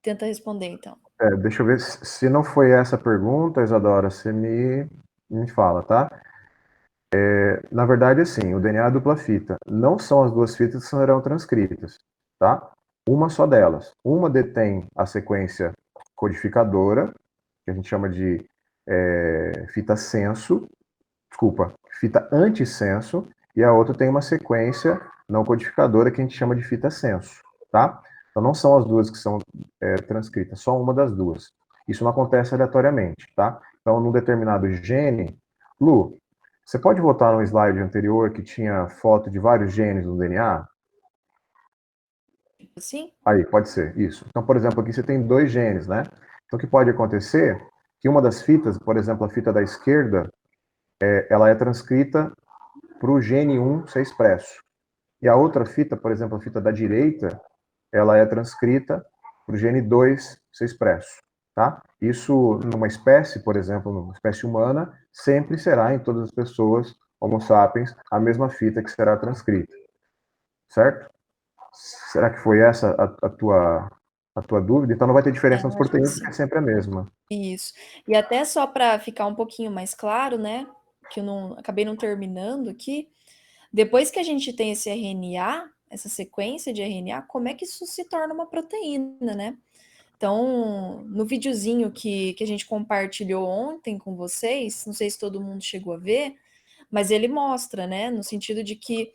Tenta responder, então. Deixa eu ver se não foi essa a pergunta, Isadora, você me fala, tá? Na verdade, assim, o DNA é dupla fita. Não são as duas fitas que serão transcritas, tá? Uma só delas. Uma detém a sequência codificadora, que a gente chama de fita senso, desculpa, fita antissenso, e a outra tem uma sequência não codificadora que a gente chama de fita senso, tá? Então não são as duas que são transcritas, só uma das duas. Isso não acontece aleatoriamente, tá? Então, num determinado gene, Lu, você pode voltar no slide anterior que tinha foto de vários genes no DNA? Assim? Aí, pode ser, isso. Então, por exemplo, aqui você tem dois genes, né? Então, o que pode acontecer que uma das fitas, por exemplo, a fita da esquerda, ela é transcrita para o gene 1 ser expresso. E a outra fita, por exemplo, a fita da direita, ela é transcrita para o gene 2 ser expresso. Tá? Isso, numa espécie, por exemplo, numa espécie humana, sempre será em todas as pessoas, Homo sapiens, a mesma fita que será transcrita. Certo? Será que foi essa a tua dúvida? Então não vai ter É, diferença nas eu acho que proteínas, porque sim. é sempre a mesma. Isso. E até só para ficar um pouquinho mais claro, né? Que eu não acabei não terminando aqui. Depois que a gente tem esse RNA, essa sequência de RNA, como é que isso se torna uma proteína, né? Então, no videozinho que a gente compartilhou ontem com vocês, não sei se todo mundo chegou a ver, mas ele mostra, né, no sentido de que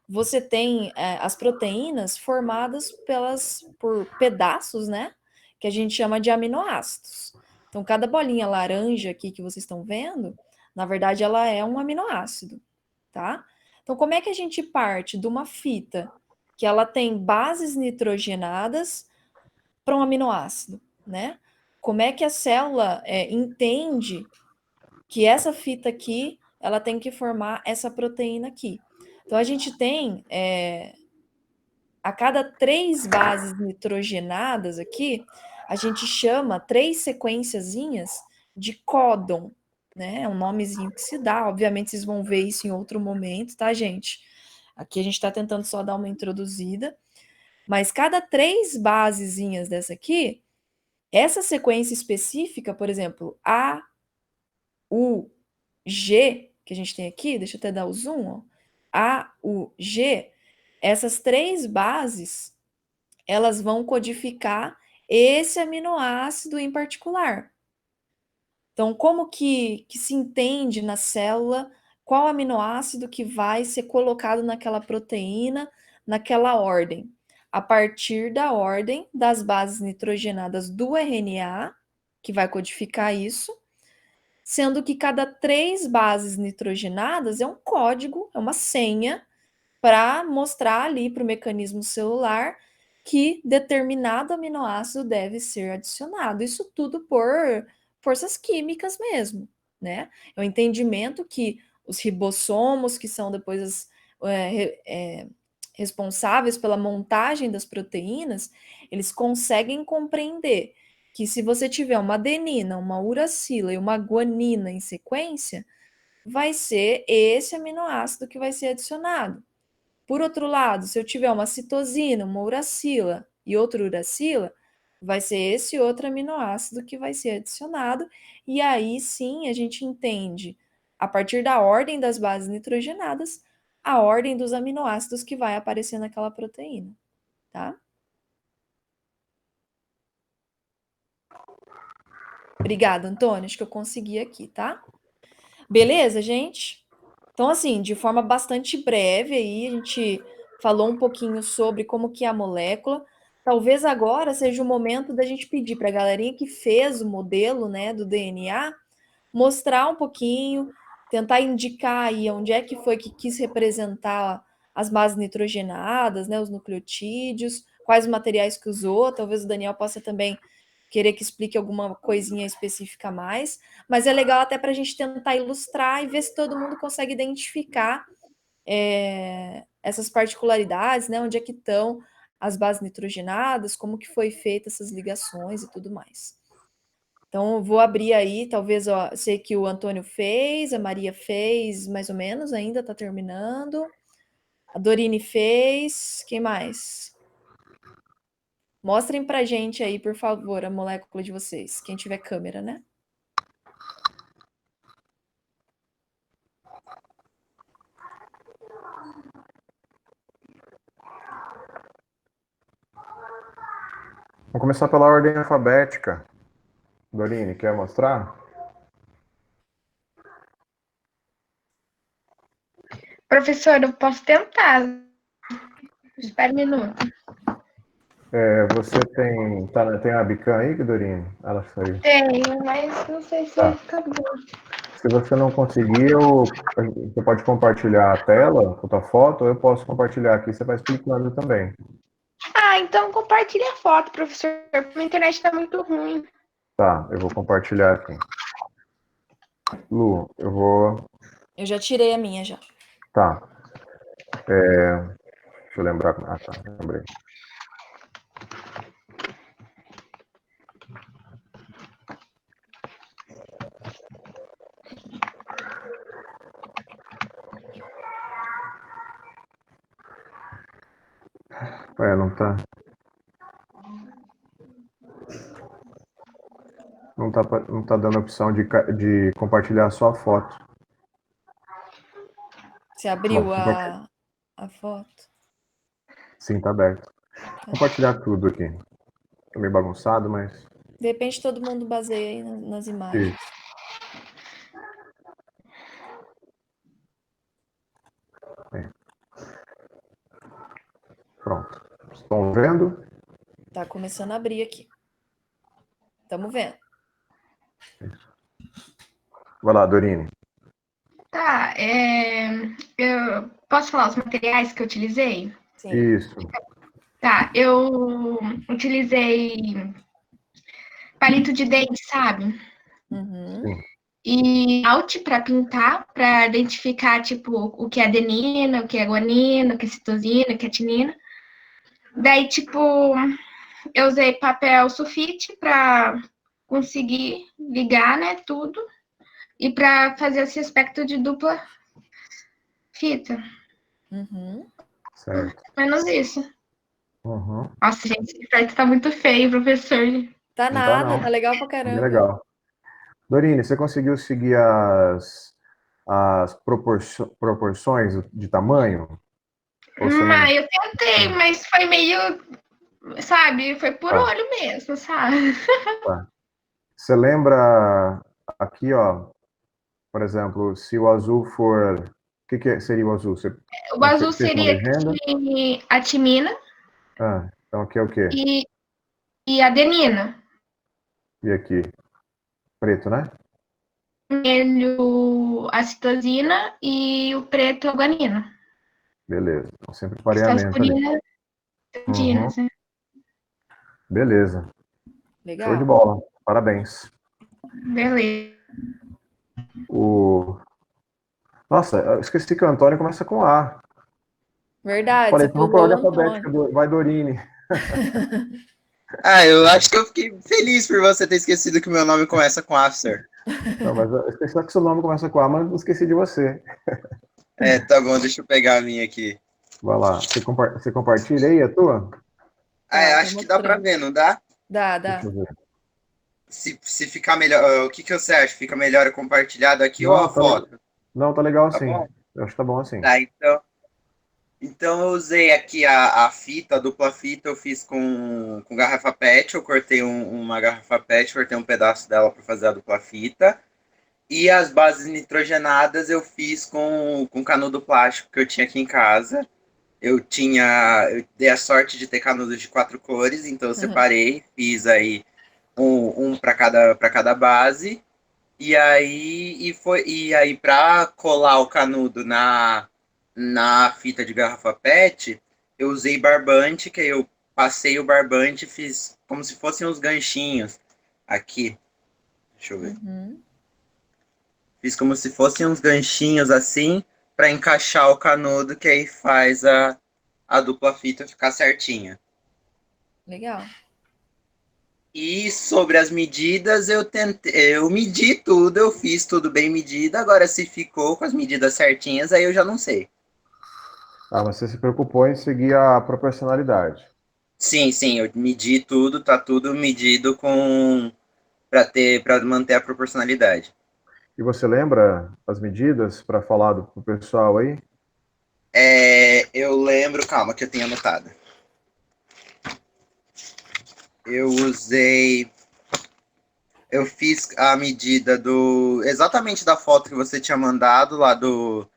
você tem as proteínas formadas por pedaços, né, que a gente chama de aminoácidos. Então, cada bolinha laranja aqui que vocês estão vendo, na verdade, ela é um aminoácido, tá? Então, como é que a gente parte de uma fita que ela tem bases nitrogenadas para um aminoácido, né? Como é que a célula entende que essa fita aqui ela tem que formar essa proteína aqui? Então a gente tem a cada 3 bases nitrogenadas aqui, a gente chama 3 sequenciazinhas de códon, né? É um nomezinho que se dá. Obviamente vocês vão ver isso em outro momento, tá, gente? Aqui a gente está tentando só dar uma introduzida. Mas cada 3 basezinhas dessa aqui, essa sequência específica, por exemplo, A, U, G, que a gente tem aqui, deixa eu até dar o zoom, ó. A, U, G, essas 3 bases, elas vão codificar esse aminoácido em particular. Então, como que se entende na célula qual aminoácido que vai ser colocado naquela proteína, naquela ordem? A partir da ordem das bases nitrogenadas do RNA, que vai codificar isso, sendo que cada 3 bases nitrogenadas é um código, é uma senha para mostrar ali para o mecanismo celular que determinado aminoácido deve ser adicionado. Isso tudo por forças químicas mesmo, né? É o entendimento que os ribossomos, que são depois responsáveis pela montagem das proteínas, eles conseguem compreender que se você tiver uma adenina, uma uracila e uma guanina em sequência, vai ser esse aminoácido que vai ser adicionado. Por outro lado, se eu tiver uma citosina, uma uracila e outra uracila, vai ser esse outro aminoácido que vai ser adicionado, e aí sim a gente entende, a partir da ordem das bases nitrogenadas, a ordem dos aminoácidos que vai aparecer naquela proteína, tá? Obrigada, Antônio, acho que eu consegui aqui, tá? Beleza, gente? Então, assim, de forma bastante breve aí, a gente falou um pouquinho sobre como que é a molécula. Talvez agora seja o momento da gente pedir para a galerinha que fez o modelo, né, do DNA, mostrar um pouquinho, tentar indicar aí onde é que foi que quis representar as bases nitrogenadas, né, os nucleotídeos, quais materiais que usou. Talvez o Daniel possa também querer que explique alguma coisinha específica a mais, mas é legal até para a gente tentar ilustrar e ver se todo mundo consegue identificar essas particularidades, né? Onde é que estão as bases nitrogenadas, como que foi feita essas ligações e tudo mais. Então, eu vou abrir aí, talvez, ó, sei que o Antônio fez, a Maria fez, mais ou menos, ainda tá terminando. A Dorine fez, quem mais? Mostrem pra gente aí, por favor, a molécula de vocês, quem tiver câmera, né? Vamos começar pela ordem alfabética. Dorine, quer mostrar? Professor, eu posso tentar. Espera um minuto. Você tem a Webcam aí, Dorine? Ela saiu. Tenho, mas não sei se vai Tá. ficar bom. Se você não conseguir, você pode compartilhar a tela com a tua foto, ou eu posso compartilhar aqui, você vai explicando também. Ah, então compartilhe a foto, professor. Minha internet está muito ruim. Tá, eu vou compartilhar aqui. Lu, eu vou... Eu já tirei a minha já. Tá. Deixa eu lembrar. Ah, tá, lembrei. Não tá. Não tá dando a opção de compartilhar só a foto. Você abriu Bom, a foto? sim, tá aberto. Compartilhar tudo aqui. Tá meio bagunçado, mas... De repente todo mundo baseia aí nas imagens. Isso. Pronto. Estão vendo? Tá começando a abrir aqui. Tamo vendo. Vai lá, Dorine. Tá, eu posso falar os materiais que eu utilizei? Sim. Isso. Tá, eu utilizei palito de dente, sabe? Uhum. Sim. E esmalte para pintar, para identificar, tipo, o que é adenina, o que é guanina, o que é citosina, o que é tinina. Daí, tipo, eu usei papel sulfite para conseguir ligar, né, tudo. E para fazer esse aspecto de dupla fita. Uhum. Certo. Menos isso. Uhum. Nossa, gente, esse site tá muito feio, professor. Tá Não tá, nada, não. tá legal pra Bem caramba. legal. Dorine, você conseguiu seguir as proporções de tamanho? Ou você não... Mas eu tentei, mas foi meio, sabe, foi por Tá, olho mesmo, sabe? tá. Você lembra aqui, ó, por exemplo, se o azul for... O que seria o azul? Você O não azul fez uma seria legenda? a timina Então aqui é o quê? e a adenina. E aqui? Preto, né? Vermelho, a citosina e o preto, a guanina. Beleza. Então sempre As pareamento ali. purpurinas, Uhum. andinas, né? Beleza. Show de Legal. bola. Parabéns. Beleza. Nossa, eu esqueci que o Antônio começa com A. Verdade, Falei, você então vamos para pulou o ordem Antônio. alfabética. Vai, Dorine. Eu acho que eu fiquei feliz por você ter esquecido que o meu nome começa com After. Não, mas eu esqueci que seu nome começa com A, mas não esqueci de você. Tá bom, deixa eu pegar a minha aqui. Vai lá. Você compartilha aí a tua? Tá, tá Acho que dá pra mostrando. ver, não dá? Dá, Deixa dá. eu ver. Se ficar melhor, o que você acha? Fica melhor eu compartilhado aqui ou a Não, tá legal. foto? Não, tá legal Tá assim. bom? Eu acho que tá bom assim. Tá, então eu usei aqui a fita, a dupla fita, eu fiz com garrafa PET, eu cortei uma garrafa PET, cortei um pedaço dela para fazer a dupla fita. E as bases nitrogenadas eu fiz com canudo plástico que eu tinha aqui em casa. Eu dei a sorte de ter canudos de 4 cores, então eu separei, fiz aí um para cada base. E aí para colar o canudo na fita de garrafa PET, eu usei barbante, que aí eu passei o barbante e fiz como se fossem uns ganchinhos aqui. Deixa eu ver. Uhum. Fiz como se fossem uns ganchinhos assim para encaixar o canudo, que aí faz a dupla fita ficar certinha. Legal. E sobre as medidas, eu medi tudo, eu fiz tudo bem medido. Agora, se ficou com as medidas certinhas, aí eu já não sei. Ah, mas você se preocupou em seguir a proporcionalidade. Sim, eu medi tudo, tá tudo medido com para manter a proporcionalidade. E você lembra as medidas para falar pro pessoal aí? Eu lembro, calma, que eu tenho anotado. Eu usei, eu fiz a medida do exatamente da foto que você tinha mandado lá dos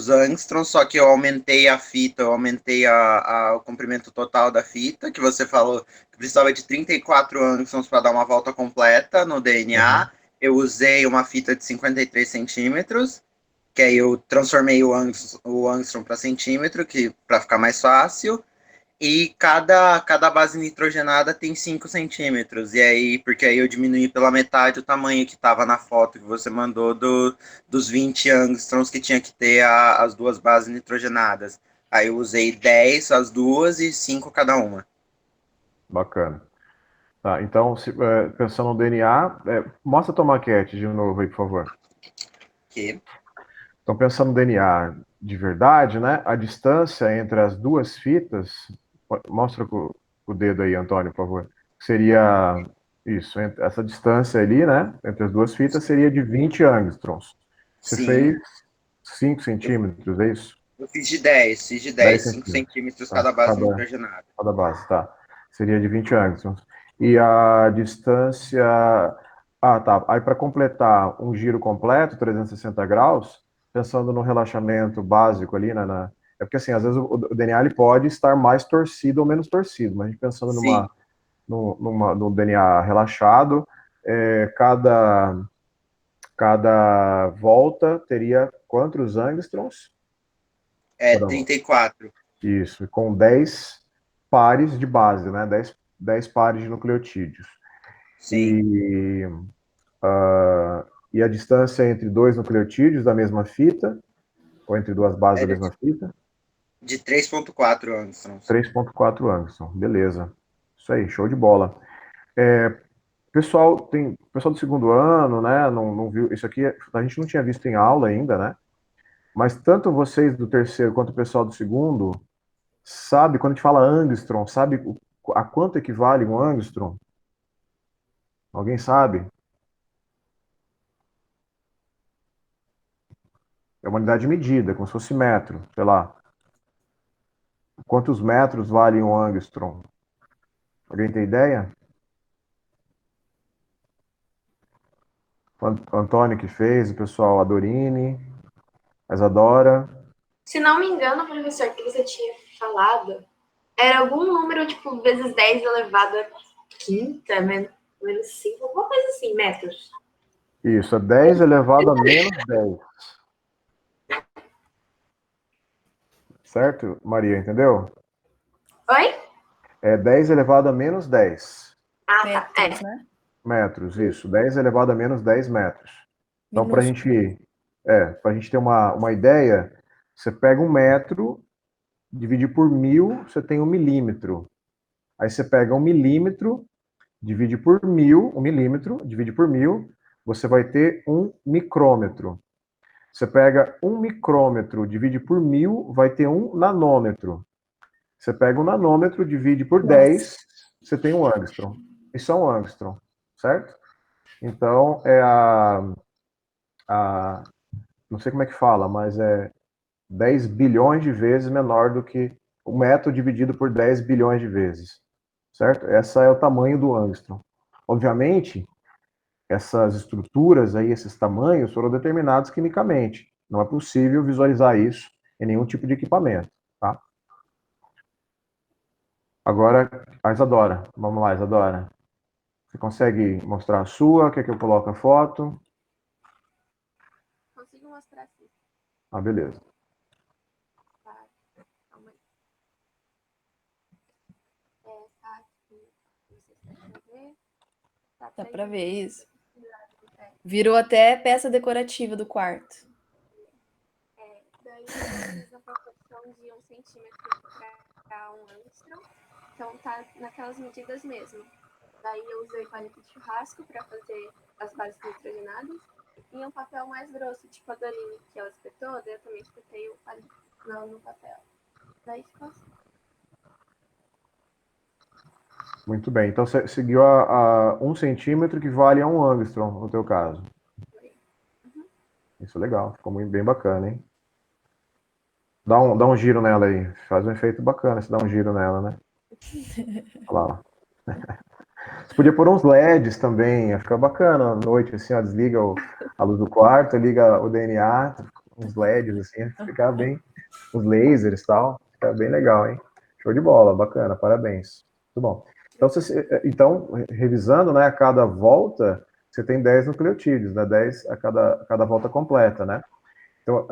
angstroms, só que eu aumentei a fita, eu aumentei o comprimento total da fita, que você falou que precisava de 34 angstroms para dar uma volta completa no DNA. Uhum. Eu usei uma fita de 53 centímetros, que aí eu transformei o angstrom para centímetro, que para ficar mais fácil. E cada base nitrogenada tem 5 centímetros. E aí, porque aí eu diminuí pela metade o tamanho que estava na foto que você mandou dos 20 angstroms que tinha que ter as duas bases nitrogenadas. Aí eu usei 10 as duas e 5 cada uma. Bacana. Tá, então, pensando no DNA, mostra a tua maquete de novo aí, por favor. Que? Então, pensando no DNA de verdade, né? A distância entre as duas fitas, mostra com o dedo aí, Antônio, por favor. Seria isso, essa distância ali, né? Entre as duas fitas seria de 20 angstroms. Você Sim. fez 5 centímetros, é isso? Eu fiz de 10 10 5 centímetros. centímetros Tá, cada base cada, nitrogenada. cada base, tá. Seria de 20 angstroms. E a distância. Ah, tá. Aí para completar um giro completo, 360 graus, pensando no relaxamento básico ali, né, é porque assim, às vezes o DNA ele pode estar mais torcido ou menos torcido, mas a gente pensando Sim. no DNA relaxado, cada volta teria quantos angstroms? É Cada 34. Isso, com 10 pares de base, né? 10 pares de nucleotídeos. Sim. E, e a distância entre dois nucleotídeos da mesma fita, ou entre duas bases da Era mesma fita, de 3,4 angstroms. 3,4 angstrom. Beleza. Isso aí, show de bola. Pessoal do segundo ano, né? Não viu. Isso aqui a gente não tinha visto em aula ainda, né? Mas tanto vocês do terceiro quanto o pessoal do segundo sabe, quando a gente fala angstrom, sabe a quanto equivale um angstrom? Alguém sabe? É uma unidade de medida, como se fosse metro, sei lá. Quantos metros vale um angstrom? Alguém tem ideia? O Antônio que fez, o pessoal, a Dorine, a Isadora. Se não me engano, professor, que você tinha falado, era algum número, tipo, vezes 10 elevado a quinta, menos 5, alguma coisa assim, metros. Isso, é 10 elevado a menos 10. Certo, Maria, entendeu? Oi? É 10 elevado a menos 10 Ah, tá. Metros, né? metros, isso. 10 elevado a menos 10 metros. Então, Minúsculo. para a gente ter uma ideia, você pega um metro, divide por 1000, você tem um milímetro. Aí você pega um milímetro, divide por 1000, um milímetro, divide por 1000, você vai ter um micrômetro. Você pega um micrômetro, divide por 1000, vai ter um nanômetro. Você pega um nanômetro, divide por Nossa. 10, você tem um angstrom. Isso é um angstrom, certo? Então, a não sei como é que fala, mas é 10 bilhões de vezes menor do que o metro dividido por 10 bilhões de vezes, certo? Esse é o tamanho do angstrom. Obviamente, essas estruturas aí, esses tamanhos foram determinados quimicamente. Não é possível visualizar isso em nenhum tipo de equipamento, tá? Agora, a Isadora. Vamos lá, Isadora. Você consegue mostrar a sua? Quer que eu coloque a foto? Consigo mostrar aqui. Ah, beleza. Tá, calma aí. Tá aqui. Não sei se dá pra ver. Tá Dá pra pra ver ver. isso. Virou até peça decorativa do quarto. Daí eu fiz a proporção de 1 centímetro para 1 angstrom. Então tá naquelas medidas mesmo. Daí eu usei palito de churrasco para fazer as bases nitrogenadas. E um papel mais grosso, tipo a Danine, que ela espetou, daí eu também espetei o palito no papel. Daí ficou assim. Muito bem. Então você seguiu a 1 centímetro que vale a 1 angstrom, no teu caso. Isso é legal, ficou muito bem bacana, hein? Dá um giro nela aí. Faz um efeito bacana se dá um giro nela, né? Olha lá. Você podia pôr uns LEDs também, ia ficar bacana à noite, assim, ó, desliga a luz do quarto, liga o DNA, uns LEDs, assim, ia ficar bem, uns lasers e tal, fica bem legal, hein? Show de bola, bacana, parabéns. Muito bom. Então, revisando, né, a cada volta, você tem 10 nucleotídeos, né, 10 a cada volta completa, né? Então,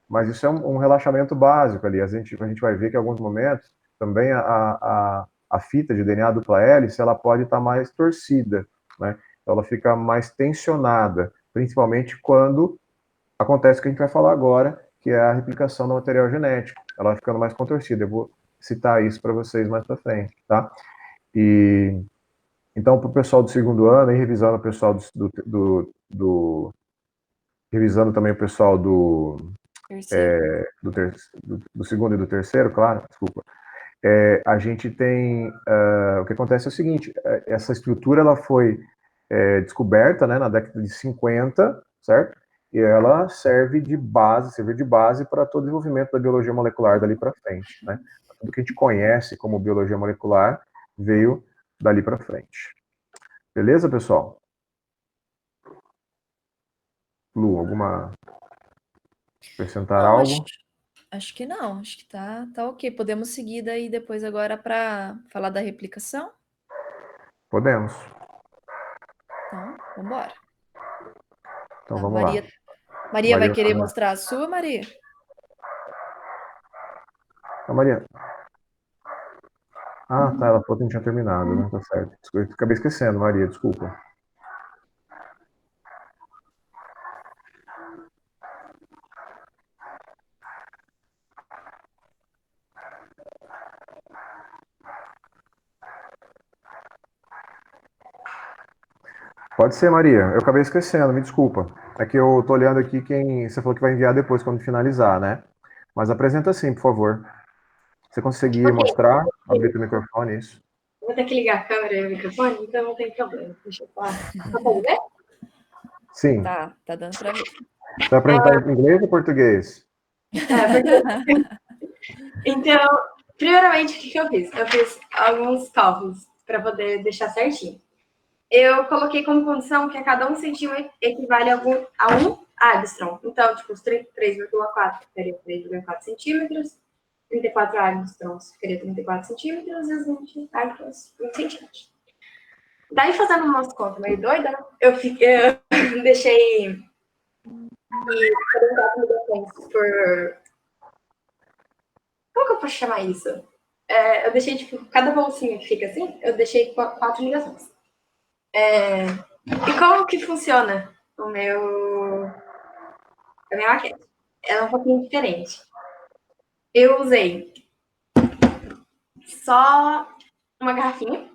mas isso é um relaxamento básico ali, a gente vai ver que em alguns momentos, também a fita de DNA dupla hélice, ela pode estar mais torcida, né? Então ela fica mais tensionada, principalmente quando acontece o que a gente vai falar agora, que é a replicação do material genético. Ela vai ficando mais contorcida. Eu vou citar isso para vocês mais para frente, tá? E então, para o pessoal do segundo ano, e revisando o pessoal revisando também o pessoal do segundo e do terceiro, claro, desculpa. A gente tem, o que acontece é o seguinte, essa estrutura ela foi descoberta, né, na década de 50, certo? E ela serviu de base para todo o desenvolvimento da biologia molecular dali para frente, né? Tudo que a gente conhece como biologia molecular veio dali para frente. Beleza, pessoal? Lu, acrescentar Não, algo? acho que não, acho que tá ok. Podemos seguir daí depois agora para falar da replicação? Podemos. Então, vamos embora. Então Tá, vamos lá. Maria vai Maria, querer mostrar a sua, Maria? Maria. Ah, tá, ela falou que não tinha terminado, né? Tá certo. Eu acabei esquecendo, Maria, desculpa. Pode ser, Maria. Eu acabei esquecendo, me desculpa. É que eu tô olhando aqui quem você falou que vai enviar depois quando finalizar, né? Mas apresenta sim, por favor. Você conseguir Ok, mostrar, abrir o microfone, isso. vou ter que ligar a câmera e o microfone, então não tem problema. Deixa eu falar. Tá pra ver? Sim. Tá dando para ver. Você vai apresentar em inglês ou português? Porque... Então, primeiramente, o que eu fiz? Eu fiz alguns cálculos para poder deixar certinho. Eu coloquei como condição que a cada 1 centímetro equivale a 1 Armstrong. Então, tipo, os 33,4 ficaria 3,4 centímetros, 34 Armstrongs ficaria 34 centímetros e os 20 Armstrongs 20 centímetros. Daí, fazendo umas contas meio doida, eu deixei 44 ligações por... Como que eu posso chamar isso? Eu deixei, tipo, cada bolsinha que fica assim, eu deixei 4 ligações. E como que funciona a minha maquete? Ela é um pouquinho diferente. Eu usei só uma garrafinha.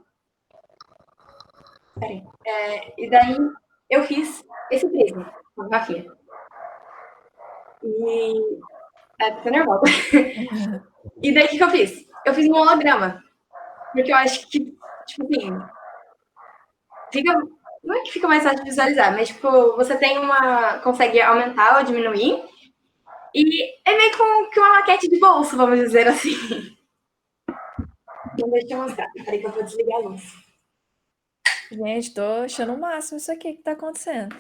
Peraí. E daí eu fiz esse prisma, uma garrafinha. E... tô nervosa. E daí o que eu fiz? Eu fiz um holograma. Porque eu acho que, tipo assim, não é que fica mais fácil de visualizar, mas, tipo, você tem consegue aumentar ou diminuir. E é meio que uma maquete de bolso, vamos dizer assim. Então, deixa eu mostrar. Peraí que eu vou desligar a luz. Gente, tô achando o máximo isso aqui que tá acontecendo.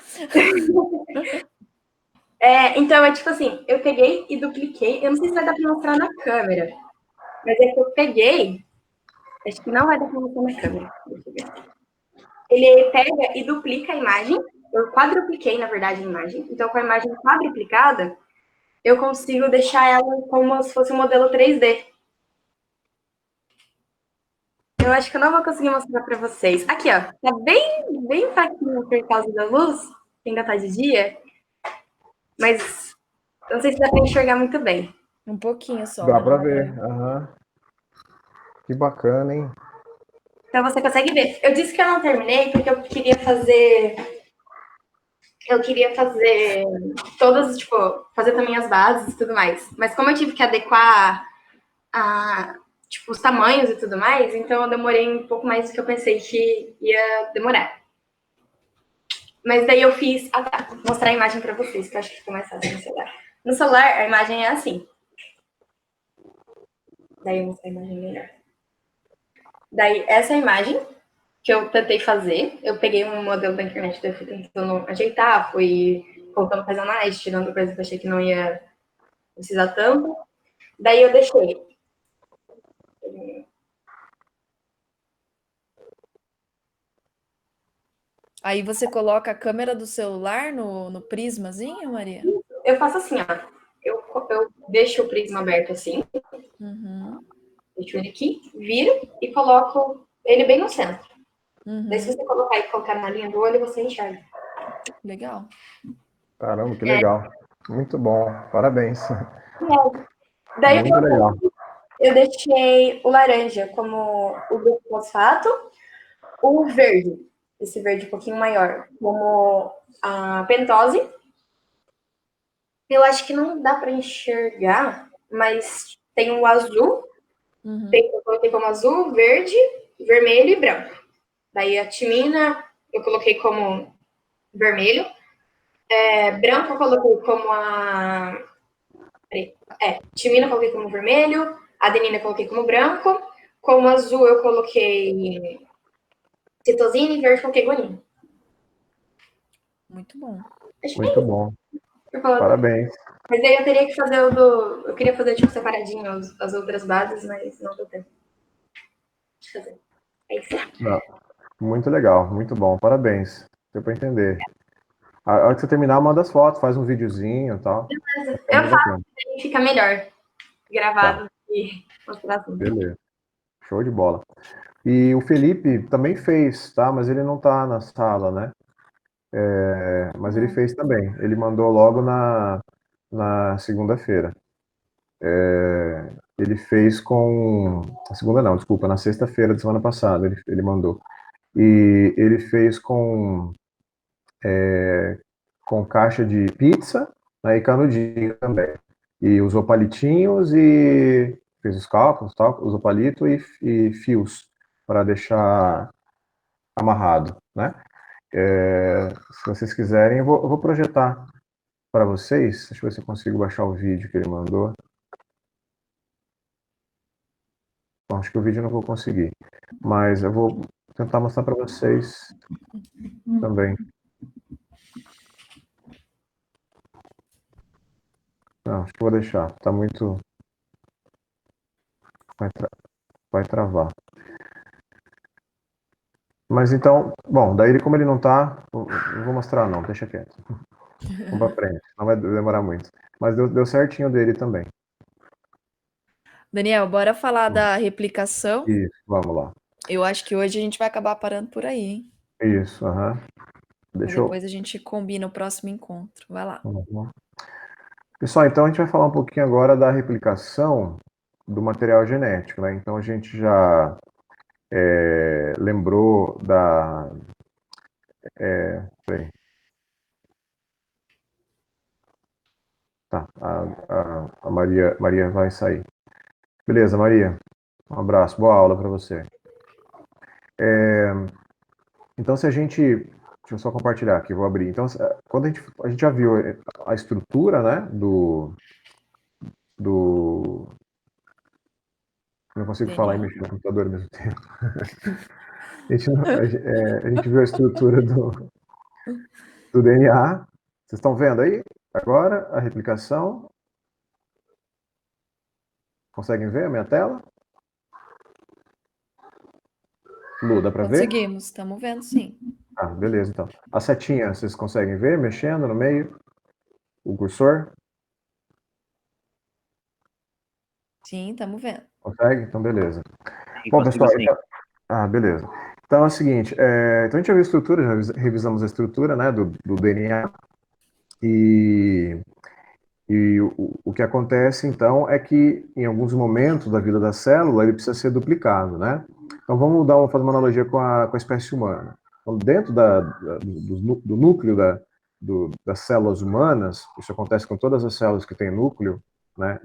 Então, é tipo assim, eu peguei e dupliquei. Eu não sei se vai dar pra mostrar na câmera. Mas é que eu peguei. Acho que não vai dar pra mostrar na câmera. Deixa eu ver. Ele pega e duplica a imagem. Eu quadrupliquei, na verdade, a imagem. Então, com a imagem quadruplicada, eu consigo deixar ela como se fosse um modelo 3D. Eu acho que eu não vou conseguir mostrar para vocês. Aqui, ó. Tá bem fraquinho por causa da luz. Ainda tá de dia. Mas não sei se dá para enxergar muito bem. Um pouquinho só, Dá mas para dá pra ver. ver. Aham. Que bacana, hein? Então você consegue ver. Eu disse que eu não terminei porque eu queria fazer todas, tipo, fazer também as bases e tudo mais. Mas como eu tive que adequar tipo, os tamanhos e tudo mais, então eu demorei um pouco mais do que eu pensei que ia demorar. Mas daí eu fiz. Ah, tá. Vou mostrar a imagem pra vocês, que eu acho que ficou mais fácil no celular. No celular, a imagem é assim. Daí eu vou mostrar a imagem melhor. Daí, essa é a imagem que eu tentei fazer. Eu peguei um modelo da internet, daí eu fui tentando ajeitar, fui colocando coisa a mais, tirando coisa que eu achei que não ia precisar tanto. Daí eu deixei. Aí você coloca a câmera do celular no prismazinho, Maria? Eu faço assim, ó. Eu deixo o prisma aberto assim, Uhum, deixo ele aqui, viro e coloco ele bem no centro. Daí se uhum. você colocar e colocar na linha do olho, você enxerga. Legal. Caramba, que legal. Muito bom, parabéns. Daí Muito legal. eu deixei o laranja como o grupo fosfato, o verde, esse verde um pouquinho maior, como a pentose. Eu acho que não dá para enxergar, mas tem o azul, Uhum. eu coloquei como azul, verde, vermelho e branco. Daí a timina eu coloquei como vermelho, branco eu coloquei como timina eu coloquei como vermelho, adenina eu coloquei como branco, como azul eu coloquei citosina e verde eu coloquei guanina. Muito bom. Acho que é Muito isso. bom. Eu falo, Parabéns. mas aí eu teria que fazer o do. Eu queria fazer tipo separadinho as outras bases, mas não deu tempo de fazer. É isso. Não, muito legal, muito bom. Parabéns. Deu para entender. A hora que você terminar, manda as fotos, faz um videozinho e tal. Vai ficar Eu bem faço bacana. e fica melhor Tá, gravado e mostrar assim. beleza. Show de bola. E o Felipe também fez, tá? Mas ele não tá na sala, né? Mas ele fez também. Ele mandou logo na segunda-feira. Ele fez com. Na segunda não, desculpa, na sexta-feira da semana passada ele mandou. E ele fez com caixa de pizza, né, e canudinho também. E usou palitinhos e fez os cálculos, tal, usou palito e fios para deixar amarrado, né? Se vocês quiserem, eu vou projetar para vocês. Deixa eu ver se eu consigo baixar o vídeo que ele mandou. Bom, acho que o vídeo eu não vou conseguir, mas eu vou tentar mostrar para vocês também. Não, acho que eu vou deixar. Tá muito. Vai travar. Mas então, bom, daí como ele não tá, não vou mostrar não, deixa quieto. Vamos pra frente, não vai demorar muito. Mas deu certinho dele também. Daniel, bora falar da replicação. Isso, vamos lá. Eu acho que hoje a gente vai acabar parando por aí, hein? Isso, aham. Mas Deixa eu. depois a gente combina o próximo encontro. Vai lá. Uhum. Pessoal, então a gente vai falar um pouquinho agora da replicação do material genético, né? Então a gente já lembrou da. Peraí. Tá, a Maria vai sair. Beleza, Maria. Um abraço, boa aula para você. Então, se a gente. Deixa eu só compartilhar aqui, vou abrir. Então, quando a gente já viu a estrutura, né, do. Não consigo falar e DNA. mexer no computador ao mesmo tempo. A gente viu a estrutura do DNA. Vocês estão vendo aí? Agora, a replicação. Conseguem ver a minha tela? Lu, dá para ver? Conseguimos, estamos vendo sim. Ah, beleza, então. A setinha, vocês conseguem ver mexendo no meio? O cursor? Sim, estamos vendo. Consegue? Então, beleza. Sim, Bom, consigo pessoal, sim. beleza. Então é o seguinte, então a gente já viu a estrutura, já revisamos a estrutura, né, do DNA, e o que acontece, então, é que em alguns momentos da vida da célula ele precisa ser duplicado, né? Então fazer uma analogia com a espécie humana. Então, dentro do núcleo das células humanas, isso acontece com todas as células que têm núcleo, né,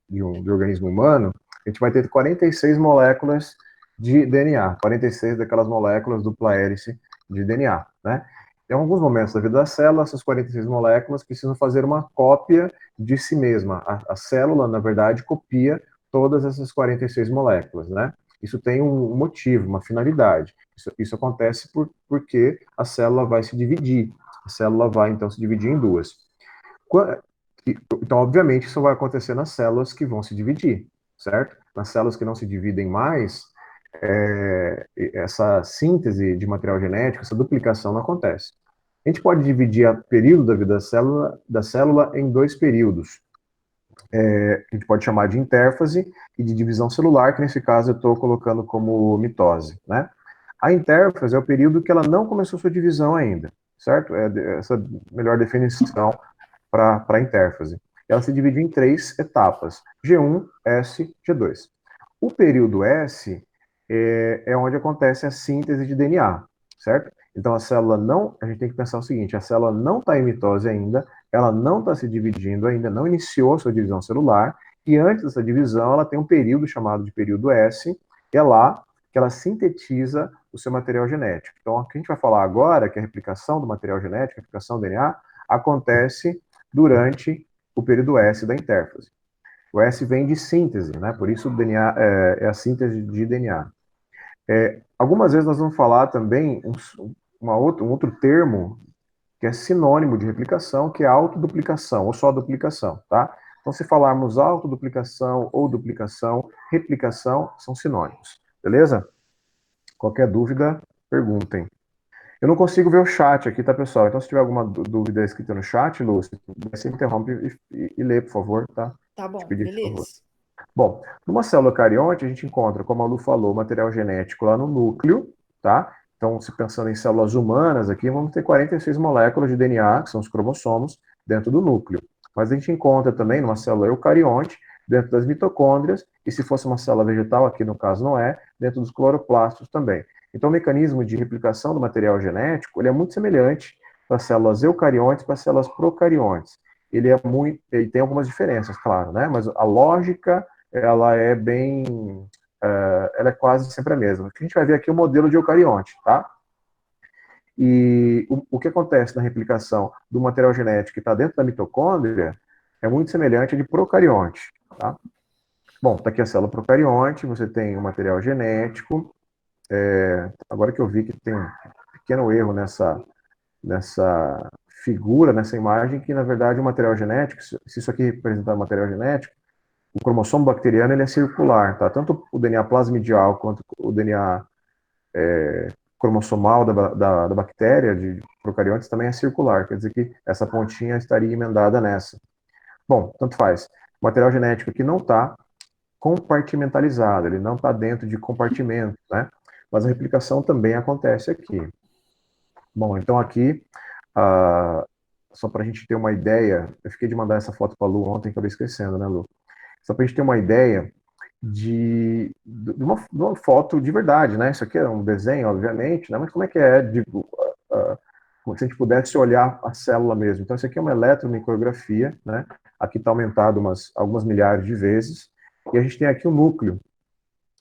de um organismo humano, a gente vai ter 46 moléculas de DNA, 46 daquelas moléculas dupla hélice de DNA, né? Em alguns momentos da vida da célula, essas 46 moléculas precisam fazer uma cópia de si mesma. A célula, na verdade, copia todas essas 46 moléculas, né? Isso tem um motivo, uma finalidade. Isso acontece porque a célula vai se dividir. A célula vai, então, se dividir em duas. Então, obviamente, isso vai acontecer nas células que vão se dividir, certo? Nas células que não se dividem mais, essa síntese de material genético, essa duplicação não acontece. A gente pode dividir o período da vida da célula em dois períodos. A gente pode chamar de intérfase e de divisão celular, que nesse caso eu estou colocando como mitose, né? A intérfase é o período que ela não começou sua divisão ainda, certo? É essa melhor definição para a intérfase. Ela se divide em 3 etapas, G1, S, G2. O período S é onde acontece a síntese de DNA, certo? Então a gente tem que pensar o seguinte, a célula não está em mitose ainda, ela não está se dividindo ainda, não iniciou a sua divisão celular, e antes dessa divisão ela tem um período chamado de período S, que é lá que ela sintetiza o seu material genético. Então, o que a gente vai falar agora, que é a replicação do material genético, a replicação do DNA, acontece durante o período S da intérfase. O S vem de síntese, né? Por isso o DNA é a síntese de DNA. Algumas vezes nós vamos falar também um outro termo que é sinônimo de replicação, que é autoduplicação, ou só duplicação, tá? Então, se falarmos autoduplicação ou duplicação, replicação, são sinônimos, beleza? Qualquer dúvida, perguntem. Eu não consigo ver o chat aqui, tá, pessoal? Então, se tiver alguma dúvida escrita no chat, Lúcia, você interrompe e lê, por favor, tá? Tá Te bom, pedir, por favor. beleza. Bom, numa célula eucarionte, a gente encontra, como a Lu falou, material genético lá no núcleo, tá? Então, se pensando em células humanas aqui, vamos ter 46 moléculas de DNA, que são os cromossomos, dentro do núcleo. Mas a gente encontra também, numa célula eucarionte, dentro das mitocôndrias, e se fosse uma célula vegetal, aqui no caso não é, dentro dos cloroplastos também. Então, o mecanismo de replicação do material genético, ele é muito semelhante para células eucariontes para células procariontes. Ele tem algumas diferenças, claro, né? Mas a lógica ela é ela é quase sempre a mesma. A gente vai ver aqui o modelo de eucarionte, tá? E o que acontece na replicação do material genético que está dentro da mitocôndria é muito semelhante ao de procarionte, tá? Bom, está aqui a célula procarionte, você tem o material genético. Agora que eu vi que tem um pequeno erro nessa figura, nessa imagem, que na verdade o material genético, se isso aqui representar o material genético, o cromossomo bacteriano ele é circular, tá? Tanto o DNA plasmidial quanto o DNA cromossomal da bactéria, de procariontes, também é circular, quer dizer que essa pontinha estaria emendada nessa. Bom, tanto faz. O material genético aqui não está compartimentalizado, ele não está dentro de compartimentos, né? Mas a replicação também acontece aqui. Bom, então aqui, só para a gente ter uma ideia, eu fiquei de mandar essa foto para a Lu ontem, acabei esquecendo, né, Lu? Só para a gente ter uma ideia de uma foto de verdade, né? Isso aqui é um desenho, obviamente, né? Mas como é que é, como se a gente pudesse olhar a célula mesmo. Então, isso aqui é uma eletromicrografia, né? Aqui está aumentado algumas milhares de vezes. E a gente tem aqui o núcleo.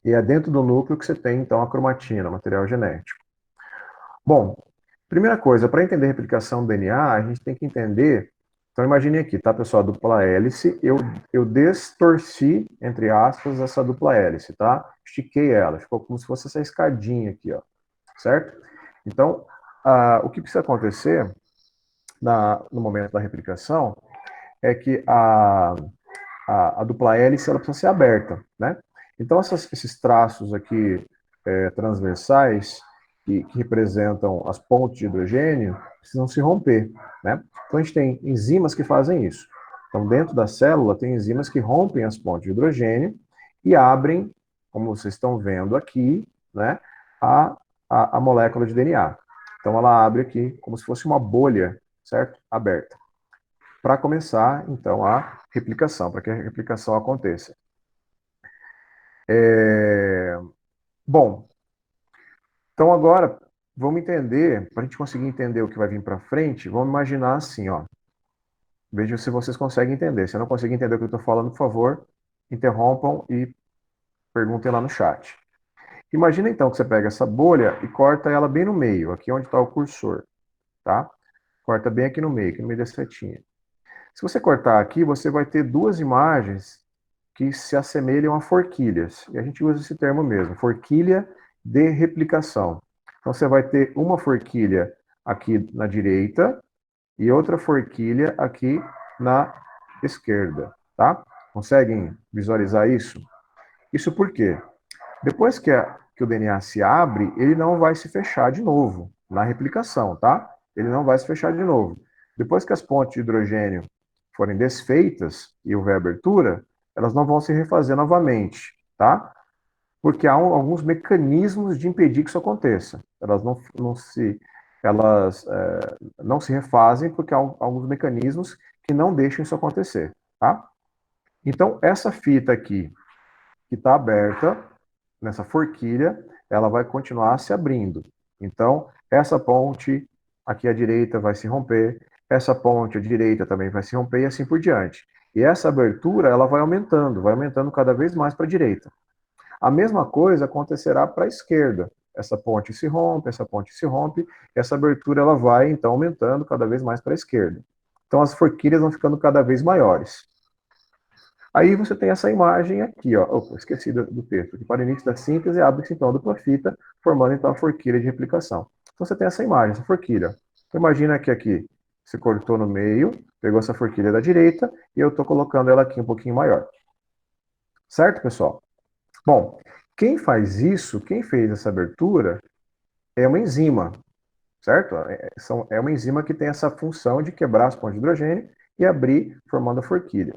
E é dentro do núcleo que você tem, então, a cromatina, o material genético. Bom, primeira coisa, para entender a replicação do DNA, a gente tem que entender. Então, imagine aqui, tá, pessoal, a dupla hélice, eu destorci, entre aspas, essa dupla hélice, tá? Estiquei ela, ficou como se fosse essa escadinha aqui, ó, certo? Então, o que precisa acontecer no momento da replicação é que a dupla hélice ela precisa ser aberta, né? Então, esses traços aqui transversais, que representam as pontes de hidrogênio, precisam se romper, né? Então, a gente tem enzimas que fazem isso. Então, dentro da célula, tem enzimas que rompem as pontes de hidrogênio e abrem, como vocês estão vendo aqui, né, a molécula de DNA. Então, ela abre aqui como se fosse uma bolha, certo? Aberta. Para começar, então, a replicação, para que a replicação aconteça. Bom, Então agora, vamos entender, para a gente conseguir entender o que vai vir para frente, vamos imaginar assim, ó. Vejam se vocês conseguem entender. Se eu não conseguir entender o que eu estou falando, por favor, interrompam e perguntem lá no chat. Imagina então que você pega essa bolha e corta ela bem no meio, aqui onde está o cursor, tá? Corta bem aqui no meio da setinha. Se você cortar aqui, você vai ter duas imagens que se assemelham a forquilhas. E a gente usa esse termo mesmo, forquilha de replicação. Então você vai ter uma forquilha aqui na direita e outra forquilha aqui na esquerda, tá? Conseguem visualizar isso? Isso por quê? Depois que o DNA se abre, ele não vai se fechar de novo na replicação, tá? Ele não vai se fechar de novo. Depois que as pontes de hidrogênio forem desfeitas e houver abertura, elas não vão se refazer novamente, tá? Porque há alguns mecanismos de impedir que isso aconteça. Elas não se refazem porque há alguns mecanismos que não deixam isso acontecer, tá? Então, essa fita aqui, que está aberta, nessa forquilha, ela vai continuar se abrindo. Então, essa ponte aqui à direita vai se romper, essa ponte à direita também vai se romper e assim por diante. E essa abertura, ela vai aumentando cada vez mais para a direita. A mesma coisa acontecerá para a esquerda. Essa ponte se rompe, essa ponte se rompe, essa abertura ela vai então aumentando cada vez mais para a esquerda. Então as forquilhas vão ficando cada vez maiores. Aí você tem essa imagem aqui, ó. Opa, esqueci do texto. Que para o início da síntese, abre-se então a dupla fita, formando então a forquilha de replicação. Então você tem essa imagem, essa forquilha. Então imagina que aqui você cortou no meio, pegou essa forquilha da direita e eu estou colocando ela aqui um pouquinho maior. Certo, pessoal? Bom, quem faz isso, quem fez essa abertura, é uma enzima, certo? É uma enzima que tem essa função de quebrar as pontes de hidrogênio e abrir, formando a forquilha.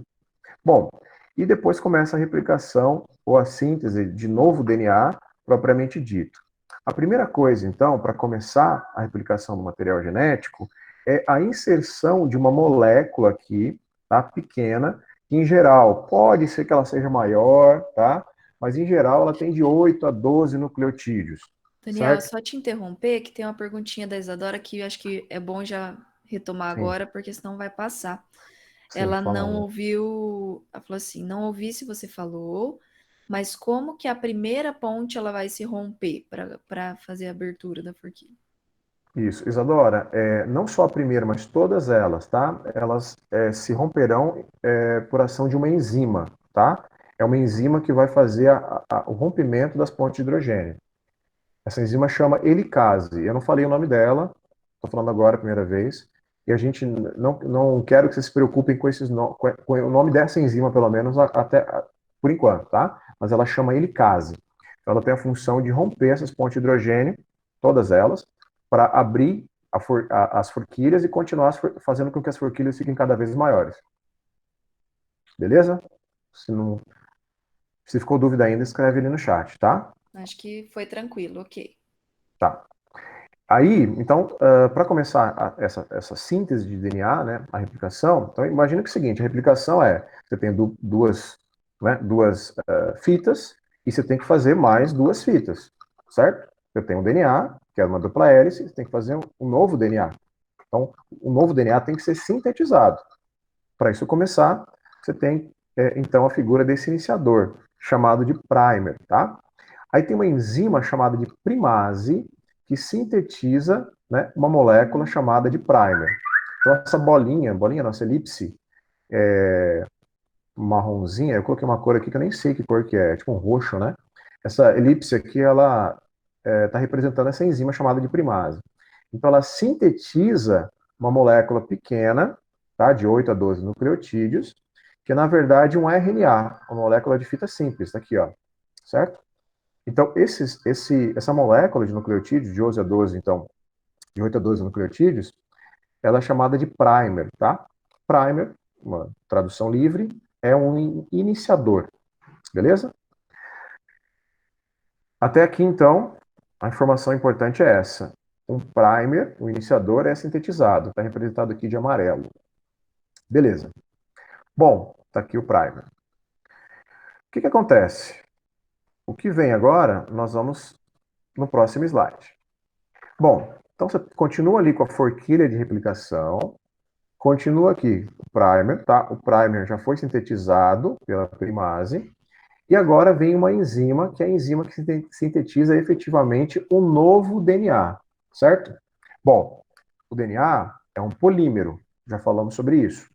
Bom, e depois começa a replicação ou a síntese de novo DNA propriamente dito. A primeira coisa, então, para começar a replicação do material genético é a inserção de uma molécula aqui, tá, pequena, que em geral pode ser que ela seja maior, tá? Mas em geral ela tem de 8 a 12 nucleotídeos, Daniel, certo? só te interromper, que tem uma perguntinha da Isadora que eu acho que é bom já retomar Sim, agora, porque senão vai passar. sim, Ela fala não aí. ouviu, ela falou assim, não ouvi se você falou, mas como que a primeira ponte ela vai se romper para fazer a abertura da forquilha? Isso, Isadora, não só a primeira, mas todas elas, tá? Elas se romperão por ação de uma enzima, tá? É uma enzima que vai fazer o rompimento das pontes de hidrogênio. Essa enzima chama helicase. Eu não falei o nome dela, estou falando agora a primeira vez. E a gente não quero que vocês se preocupem com com o nome dessa enzima, pelo menos por enquanto, tá? Mas ela chama helicase. Então, ela tem a função de romper essas pontes de hidrogênio, todas elas, para abrir as forquilhas e continuar fazendo com que as forquilhas fiquem cada vez maiores. Beleza? Se, não, se ficou dúvida ainda, escreve ali no chat, tá? Acho que foi tranquilo, ok. Tá. Aí, então, para começar essa síntese de DNA, né, a replicação, então imagina que é o seguinte, a replicação você tem duas fitas, e você tem que fazer mais duas fitas, certo? Você tem um DNA, que é uma dupla hélice, você tem que fazer um novo DNA. Então, o novo DNA tem que ser sintetizado. Para isso começar, você tem, então, a figura desse iniciador, chamado de primer, tá? Aí tem uma enzima chamada de primase, que sintetiza, né, uma molécula chamada de primer. Então, essa bolinha, nossa elipse, marronzinha, eu coloquei uma cor aqui que eu nem sei que cor que é tipo um roxo, né? Essa elipse aqui, ela está representando essa enzima chamada de primase. Então, ela sintetiza uma molécula pequena, tá, de 8 a 12 nucleotídeos, que é, na verdade, um RNA, uma molécula de fita simples, tá aqui, ó, certo? Então, essa molécula de nucleotídeos, de 11 a 12, então, de 8 a 12 nucleotídeos, ela é chamada de primer, tá? Primer, uma tradução livre, é um iniciador, beleza? Até aqui, então, a informação importante é essa. Um primer, o iniciador, é sintetizado, está representado aqui de amarelo. Beleza. Bom, está aqui o primer. O que acontece? O que vem agora, nós vamos no próximo slide. Bom, então você continua ali com a forquilha de replicação, continua aqui o primer, tá? O primer já foi sintetizado pela primase, e agora vem uma enzima, que é a enzima que sintetiza efetivamente um novo DNA, certo? Bom, o DNA é um polímero, já falamos sobre isso.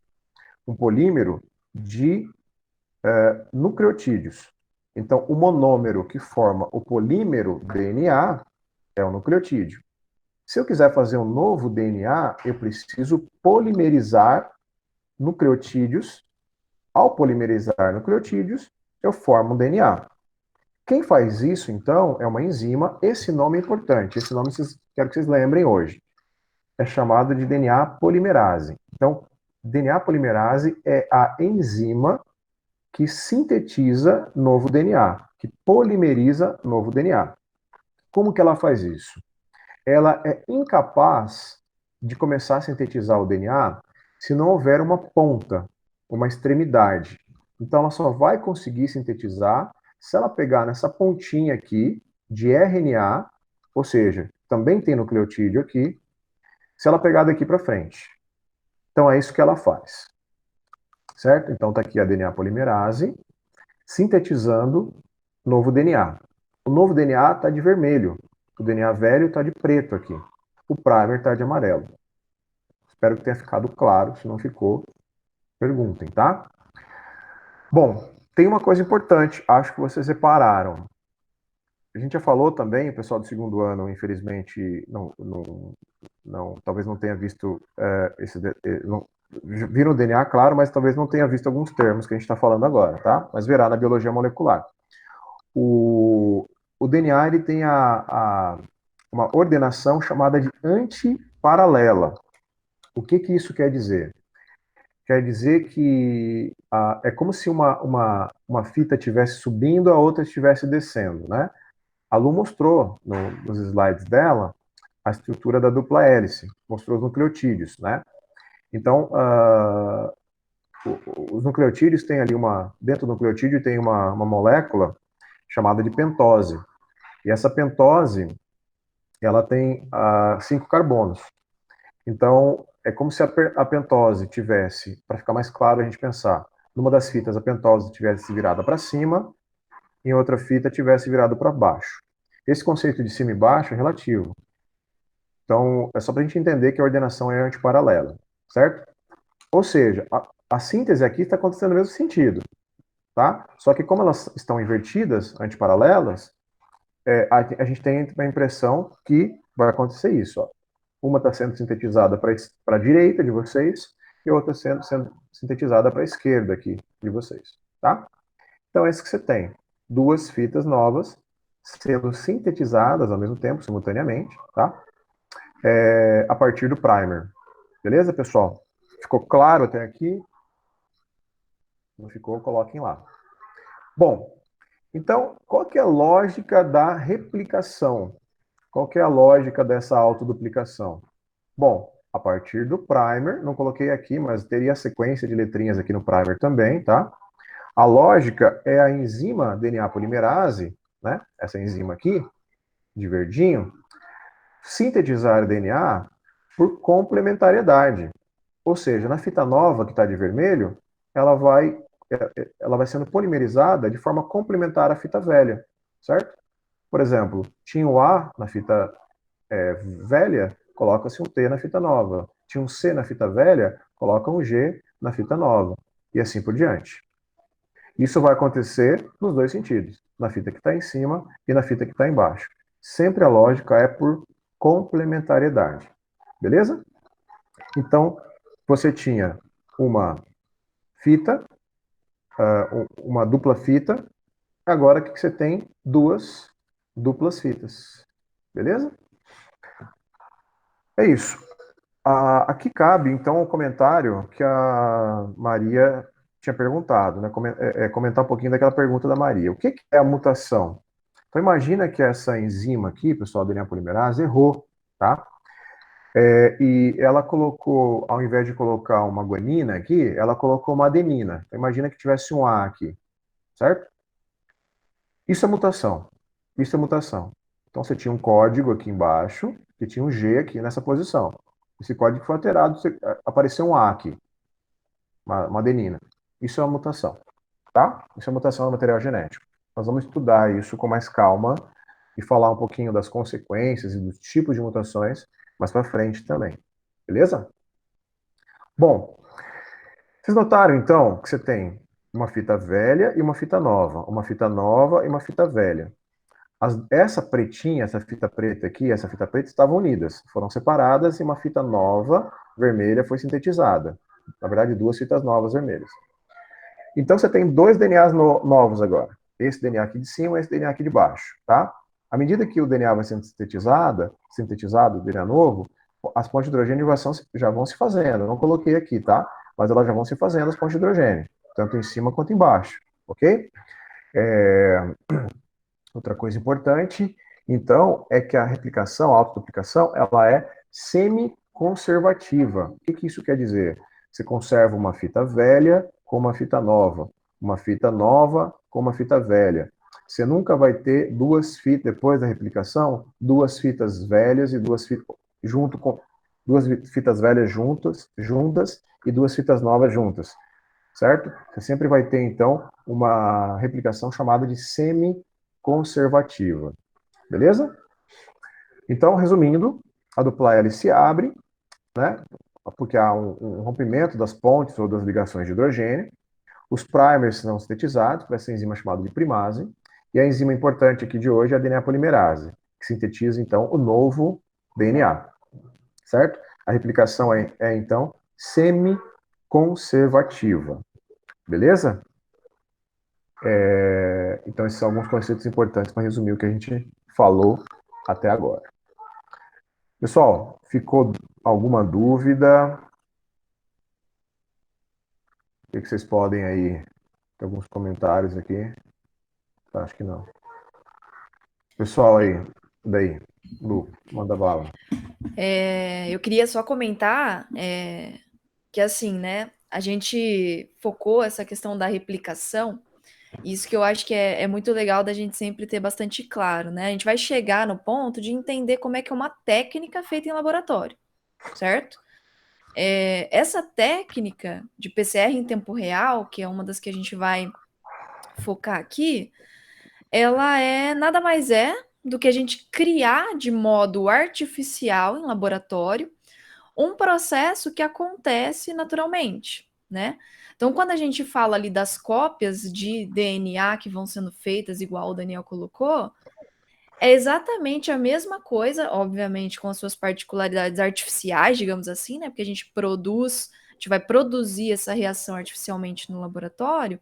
Um polímero de nucleotídeos. Então, o monômero que forma o polímero DNA é o nucleotídeo. Se eu quiser fazer um novo DNA, eu preciso polimerizar nucleotídeos. Ao polimerizar nucleotídeos, eu formo um DNA. Quem faz isso, então, é uma enzima. Esse nome é importante. Esse nome quero que vocês lembrem hoje. É chamado de DNA polimerase. Então, DNA polimerase é a enzima que sintetiza novo DNA, que polimeriza novo DNA. Como que ela faz isso? Ela é incapaz de começar a sintetizar o DNA se não houver uma ponta, uma extremidade. Então, ela só vai conseguir sintetizar se ela pegar nessa pontinha aqui de RNA, ou seja, também tem nucleotídeo aqui, se ela pegar daqui para frente. Então, é isso que ela faz. Certo? Então, está aqui a DNA polimerase, sintetizando novo DNA. O novo DNA está de vermelho. O DNA velho está de preto aqui. O primer está de amarelo. Espero que tenha ficado claro. Se não ficou, perguntem, tá? Bom, tem uma coisa importante. Acho que vocês repararam. A gente já falou também, o pessoal do segundo ano, infelizmente, talvez não tenha visto viram o DNA, claro, mas talvez não tenha visto alguns termos que a gente está falando agora, tá? Mas verá na biologia molecular. O DNA ele tem uma ordenação chamada de antiparalela. O que isso quer dizer? Quer dizer que é como se uma fita estivesse subindo, a outra estivesse descendo, né? A Lu mostrou nos slides dela a estrutura da dupla hélice, mostrou os nucleotídeos, né? Então, os nucleotídeos têm ali dentro do nucleotídeo tem uma molécula chamada de pentose. E essa pentose, ela tem 5 carbonos. Então, é como se a pentose tivesse, para ficar mais claro a gente pensar, numa das fitas a pentose tivesse virada para cima, em outra fita tivesse virado para baixo. Esse conceito de cima e baixo é relativo. Então, é só para a gente entender que a ordenação é antiparalela, certo? Ou seja, a síntese aqui está acontecendo no mesmo sentido, tá? Só que como elas estão invertidas, antiparalelas, a gente tem a impressão que vai acontecer isso, ó. Uma está sendo sintetizada para a direita de vocês e outra sendo sintetizada para a esquerda aqui de vocês, tá? Então é isso que você tem. Duas fitas novas sendo sintetizadas ao mesmo tempo, simultaneamente, tá? A partir do primer. Beleza, pessoal? Ficou claro até aqui? Não ficou? Coloquem lá. Bom, então, qual que é a lógica da replicação? Qual que é a lógica dessa autoduplicação? Bom, a partir do primer, não coloquei aqui, mas teria a sequência de letrinhas aqui no primer também, tá? A lógica é a enzima DNA polimerase, né? Essa enzima aqui, de verdinho, sintetizar DNA por complementariedade. Ou seja, na fita nova, que está de vermelho, ela vai sendo polimerizada de forma complementar à fita velha, certo? Por exemplo, tinha o A na fita velha, coloca-se um T na fita nova. Tinha um C na fita velha, coloca um G na fita nova. E assim por diante. Isso vai acontecer nos dois sentidos, na fita que está em cima e na fita que está embaixo. Sempre a lógica é por complementariedade. Beleza? Então, você tinha uma fita, uma dupla fita, agora que você tem duas duplas fitas. Beleza? É isso. Aqui cabe, então, o comentário que a Maria tinha perguntado, né? Comentar um pouquinho daquela pergunta da Maria. O que é a mutação? Então, imagina que essa enzima aqui, pessoal, da DNA polimerase, errou, tá? E ela colocou, ao invés de colocar uma guanina aqui, ela colocou uma adenina. Então, imagina que tivesse um A aqui, certo? Isso é mutação. Isso é mutação. Então, você tinha um código aqui embaixo e tinha um G aqui nessa posição. Esse código foi alterado, apareceu um A aqui, uma adenina. Isso é uma mutação, tá? Isso é mutação no material genético. Nós vamos estudar isso com mais calma e falar um pouquinho das consequências e dos tipos de mutações mais para frente também. Beleza? Bom, vocês notaram então que você tem uma fita velha e uma fita nova, uma fita nova e uma fita velha. Essa pretinha, essa fita preta aqui, essa fita preta estavam unidas, foram separadas e uma fita nova, vermelha, foi sintetizada. Na verdade, duas fitas novas vermelhas. Então você tem dois DNAs novos agora. Esse DNA aqui de cima e esse DNA aqui de baixo, tá? À medida que o DNA vai sendo sintetizado, o DNA novo, as pontes de hidrogênio já vão se fazendo. Eu não coloquei aqui, tá? Mas elas já vão se fazendo, as pontes de hidrogênio, tanto em cima quanto embaixo, ok? Outra coisa importante, então, é que a replicação, a autoduplicação, ela é semi-conservativa. O que isso quer dizer? Você conserva uma fita velha com uma fita nova com uma fita velha. Você nunca vai ter duas fitas, depois da replicação, duas fitas velhas e duas fitas velhas juntas e duas fitas novas juntas, certo? Você sempre vai ter, então, uma replicação chamada de semi-conservativa, beleza? Então, resumindo, a dupla hélice se abre, né? Porque há um rompimento das pontes ou das ligações de hidrogênio. Os primers são sintetizados por essa enzima chamada de primase. E a enzima importante aqui de hoje é a DNA polimerase, que sintetiza, então, o novo DNA, certo? A replicação é então, semi-conservativa, beleza? Então, esses são alguns conceitos importantes para resumir o que a gente falou até agora. Pessoal, ficou alguma dúvida? O que vocês podem aí? Tem alguns comentários aqui. Acho que não. Pessoal aí, daí, Lu, manda bala. Eu queria só comentar que assim, né, a gente focou essa questão da replicação, isso que eu acho que é muito legal da gente sempre ter bastante claro, né? A gente vai chegar no ponto de entender como é que é uma técnica feita em laboratório, certo? Essa técnica de PCR em tempo real, que é uma das que a gente vai focar aqui, ela nada mais do que a gente criar de modo artificial em laboratório um processo que acontece naturalmente, né? Então, quando a gente fala ali das cópias de DNA que vão sendo feitas, igual o Daniel colocou, é exatamente a mesma coisa, obviamente com as suas particularidades artificiais, digamos assim, né? Porque a gente vai produzir essa reação artificialmente no laboratório,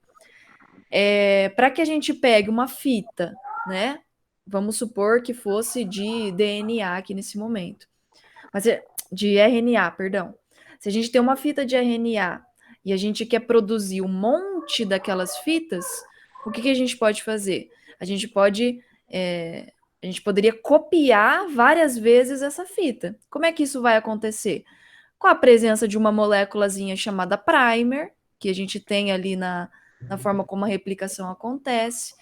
para que a gente pegue uma fita, né? Vamos supor que fosse de DNA aqui nesse momento. Mas de RNA, perdão. Se a gente tem uma fita de RNA e a gente quer produzir um monte daquelas fitas, o que a gente pode fazer? A gente poderia copiar várias vezes essa fita. Como é que isso vai acontecer? Com a presença de uma moléculazinha chamada primer, que a gente tem ali na forma como a replicação acontece.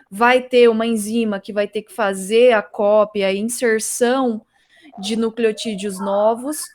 Vai ter uma enzima que vai ter que fazer a cópia, a inserção de nucleotídeos novos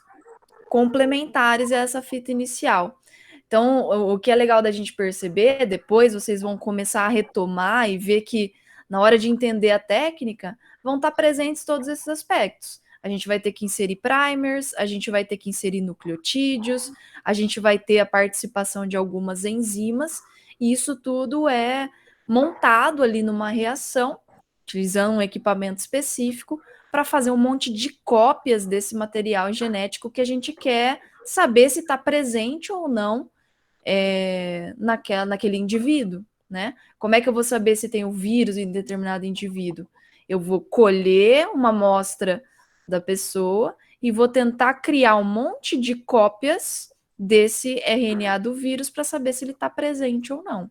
complementares a essa fita inicial. Então, o que é legal da gente perceber, depois vocês vão começar a retomar e ver que, na hora de entender a técnica, vão estar presentes todos esses aspectos. A gente vai ter que inserir primers, a gente vai ter que inserir nucleotídeos, a gente vai ter a participação de algumas enzimas, e isso tudo é montado ali numa reação, utilizando um equipamento específico, para fazer um monte de cópias desse material genético que a gente quer saber se está presente ou não naquele indivíduo, né? Como é que eu vou saber se tem o vírus em determinado indivíduo? Eu vou colher uma amostra da pessoa e vou tentar criar um monte de cópias desse RNA do vírus para saber se ele está presente ou não.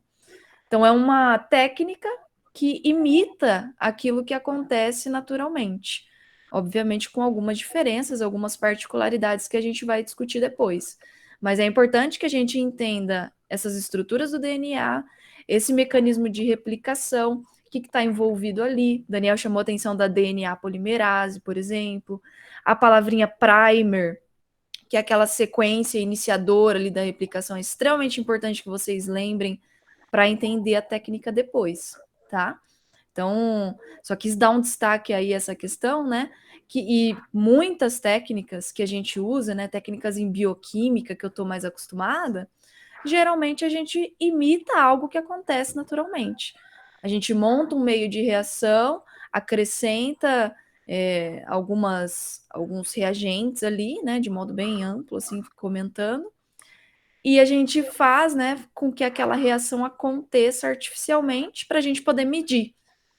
Então, é uma técnica que imita aquilo que acontece naturalmente. Obviamente, com algumas diferenças, algumas particularidades que a gente vai discutir depois. Mas é importante que a gente entenda essas estruturas do DNA, esse mecanismo de replicação, que está envolvido ali. Daniel chamou a atenção da DNA polimerase, por exemplo. A palavrinha primer, que é aquela sequência iniciadora ali da replicação, é extremamente importante que vocês lembrem para entender a técnica depois, tá? Então, só quis dar um destaque aí a essa questão, né? E muitas técnicas que a gente usa, né? Técnicas em bioquímica que eu estou mais acostumada, geralmente a gente imita algo que acontece naturalmente. A gente monta um meio de reação, acrescenta alguns reagentes ali, né? De modo bem amplo, assim, comentando. E a gente faz, né, com que aquela reação aconteça artificialmente para a gente poder medir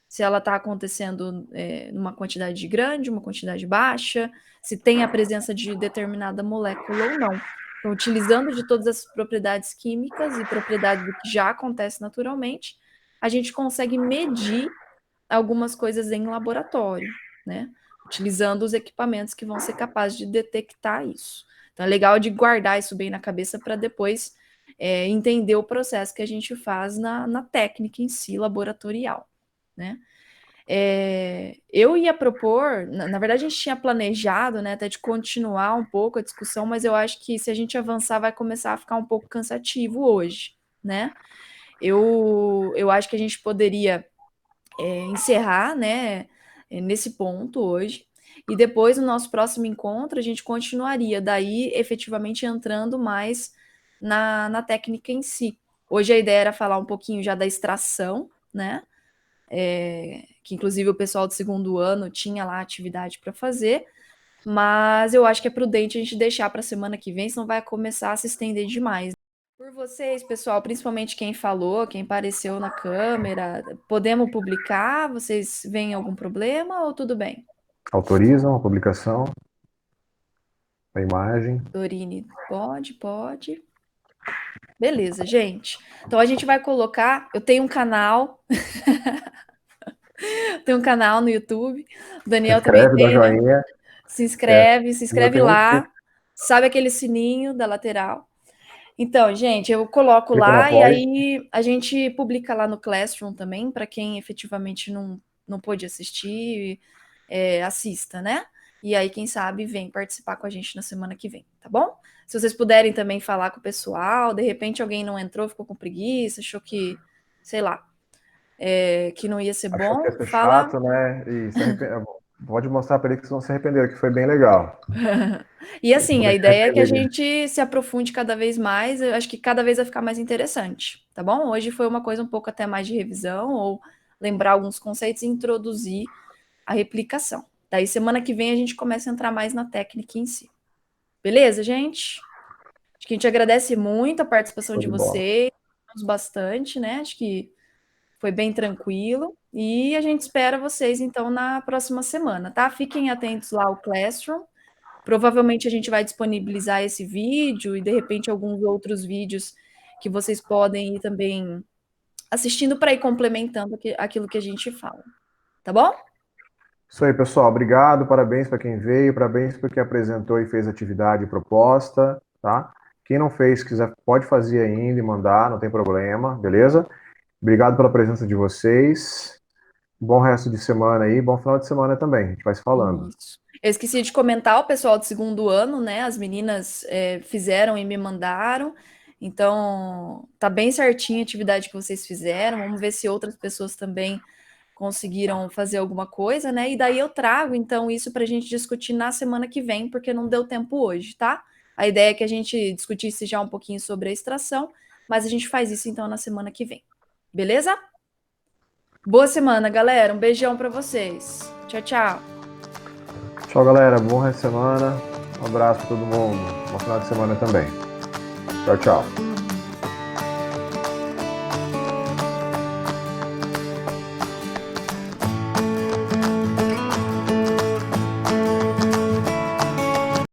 se ela está acontecendo numa quantidade grande, uma quantidade baixa, se tem a presença de determinada molécula ou não. Então, utilizando de todas as propriedades químicas e propriedades do que já acontece naturalmente, a gente consegue medir algumas coisas em laboratório, né? Utilizando os equipamentos que vão ser capazes de detectar isso. Então, é legal de guardar isso bem na cabeça para depois entender o processo que a gente faz na técnica em si, laboratorial, né? Eu ia propor, na verdade a gente tinha planejado, né, até de continuar um pouco a discussão, mas eu acho que se a gente avançar vai começar a ficar um pouco cansativo hoje, né? Eu acho que a gente poderia encerrar, né, nesse ponto hoje, e depois no nosso próximo encontro a gente continuaria daí efetivamente entrando mais na técnica em si. Hoje a ideia era falar um pouquinho já da extração, né? Que inclusive o pessoal do segundo ano tinha lá atividade para fazer, mas eu acho que é prudente a gente deixar para a semana que vem, senão vai começar a se estender demais. Por vocês, pessoal, principalmente quem falou, quem apareceu na câmera, podemos publicar? Vocês veem algum problema ou tudo bem? Autorizam a publicação da imagem? Dorine, pode. Beleza, gente. Então a gente vai colocar. Eu tenho um canal. Tenho um canal no YouTube. O Daniel também Inscreve, dá tem, né? joinha. Se inscreve Eu tenho um lá. Sabe aquele sininho da lateral? Então, gente, eu coloco clica no lá e apoio. aí a gente publica lá no Classroom também, para quem efetivamente não pôde assistir, assista, né? E aí, quem sabe, vem participar com a gente na semana que vem, tá bom? Se vocês puderem também falar com o pessoal, de repente alguém não entrou, ficou com preguiça, achou que, sei lá, que não ia ser Achou bom, que ia ser fala. chato, né? E pode mostrar para ele que vocês vão se arrepender, que foi bem legal. E assim, a Eles vão se ideia é que a arrepender. gente se aprofunde cada vez mais, eu acho que cada vez vai ficar mais interessante, tá bom? Hoje foi uma coisa um pouco até mais de revisão, ou lembrar alguns conceitos e introduzir a replicação. Daí, semana que vem, a gente começa a entrar mais na técnica em si. Beleza, gente? Acho que a gente agradece muito a participação Show de de bola. vocês, bastante, né? Acho que foi bem tranquilo. E a gente espera vocês, então, na próxima semana, tá? Fiquem atentos lá ao Classroom. Provavelmente a gente vai disponibilizar esse vídeo e, de repente, alguns outros vídeos que vocês podem ir também assistindo para ir complementando aquilo que a gente fala. Tá bom? Isso aí, pessoal. Obrigado, parabéns para quem veio, parabéns para quem apresentou e fez atividade proposta, tá? Quem não fez, quiser, pode fazer ainda e mandar, não tem problema, beleza? Obrigado pela presença de vocês. Bom resto de semana aí, bom final de semana também. A gente vai se falando. Isso. Eu esqueci de comentar, o pessoal do segundo ano, né? As meninas fizeram e me mandaram. Então, tá bem certinho a atividade que vocês fizeram. Vamos ver se outras pessoas também conseguiram fazer alguma coisa, né? E daí eu trago, então, isso para a gente discutir na semana que vem, porque não deu tempo hoje, tá? A ideia é que a gente discutisse já um pouquinho sobre a extração, mas a gente faz isso, então, na semana que vem. Beleza? Boa semana, galera. Um beijão para vocês. Tchau, tchau. Tchau, galera. Bom resto de semana. Um abraço para todo mundo. Bom final de semana também. Tchau, tchau.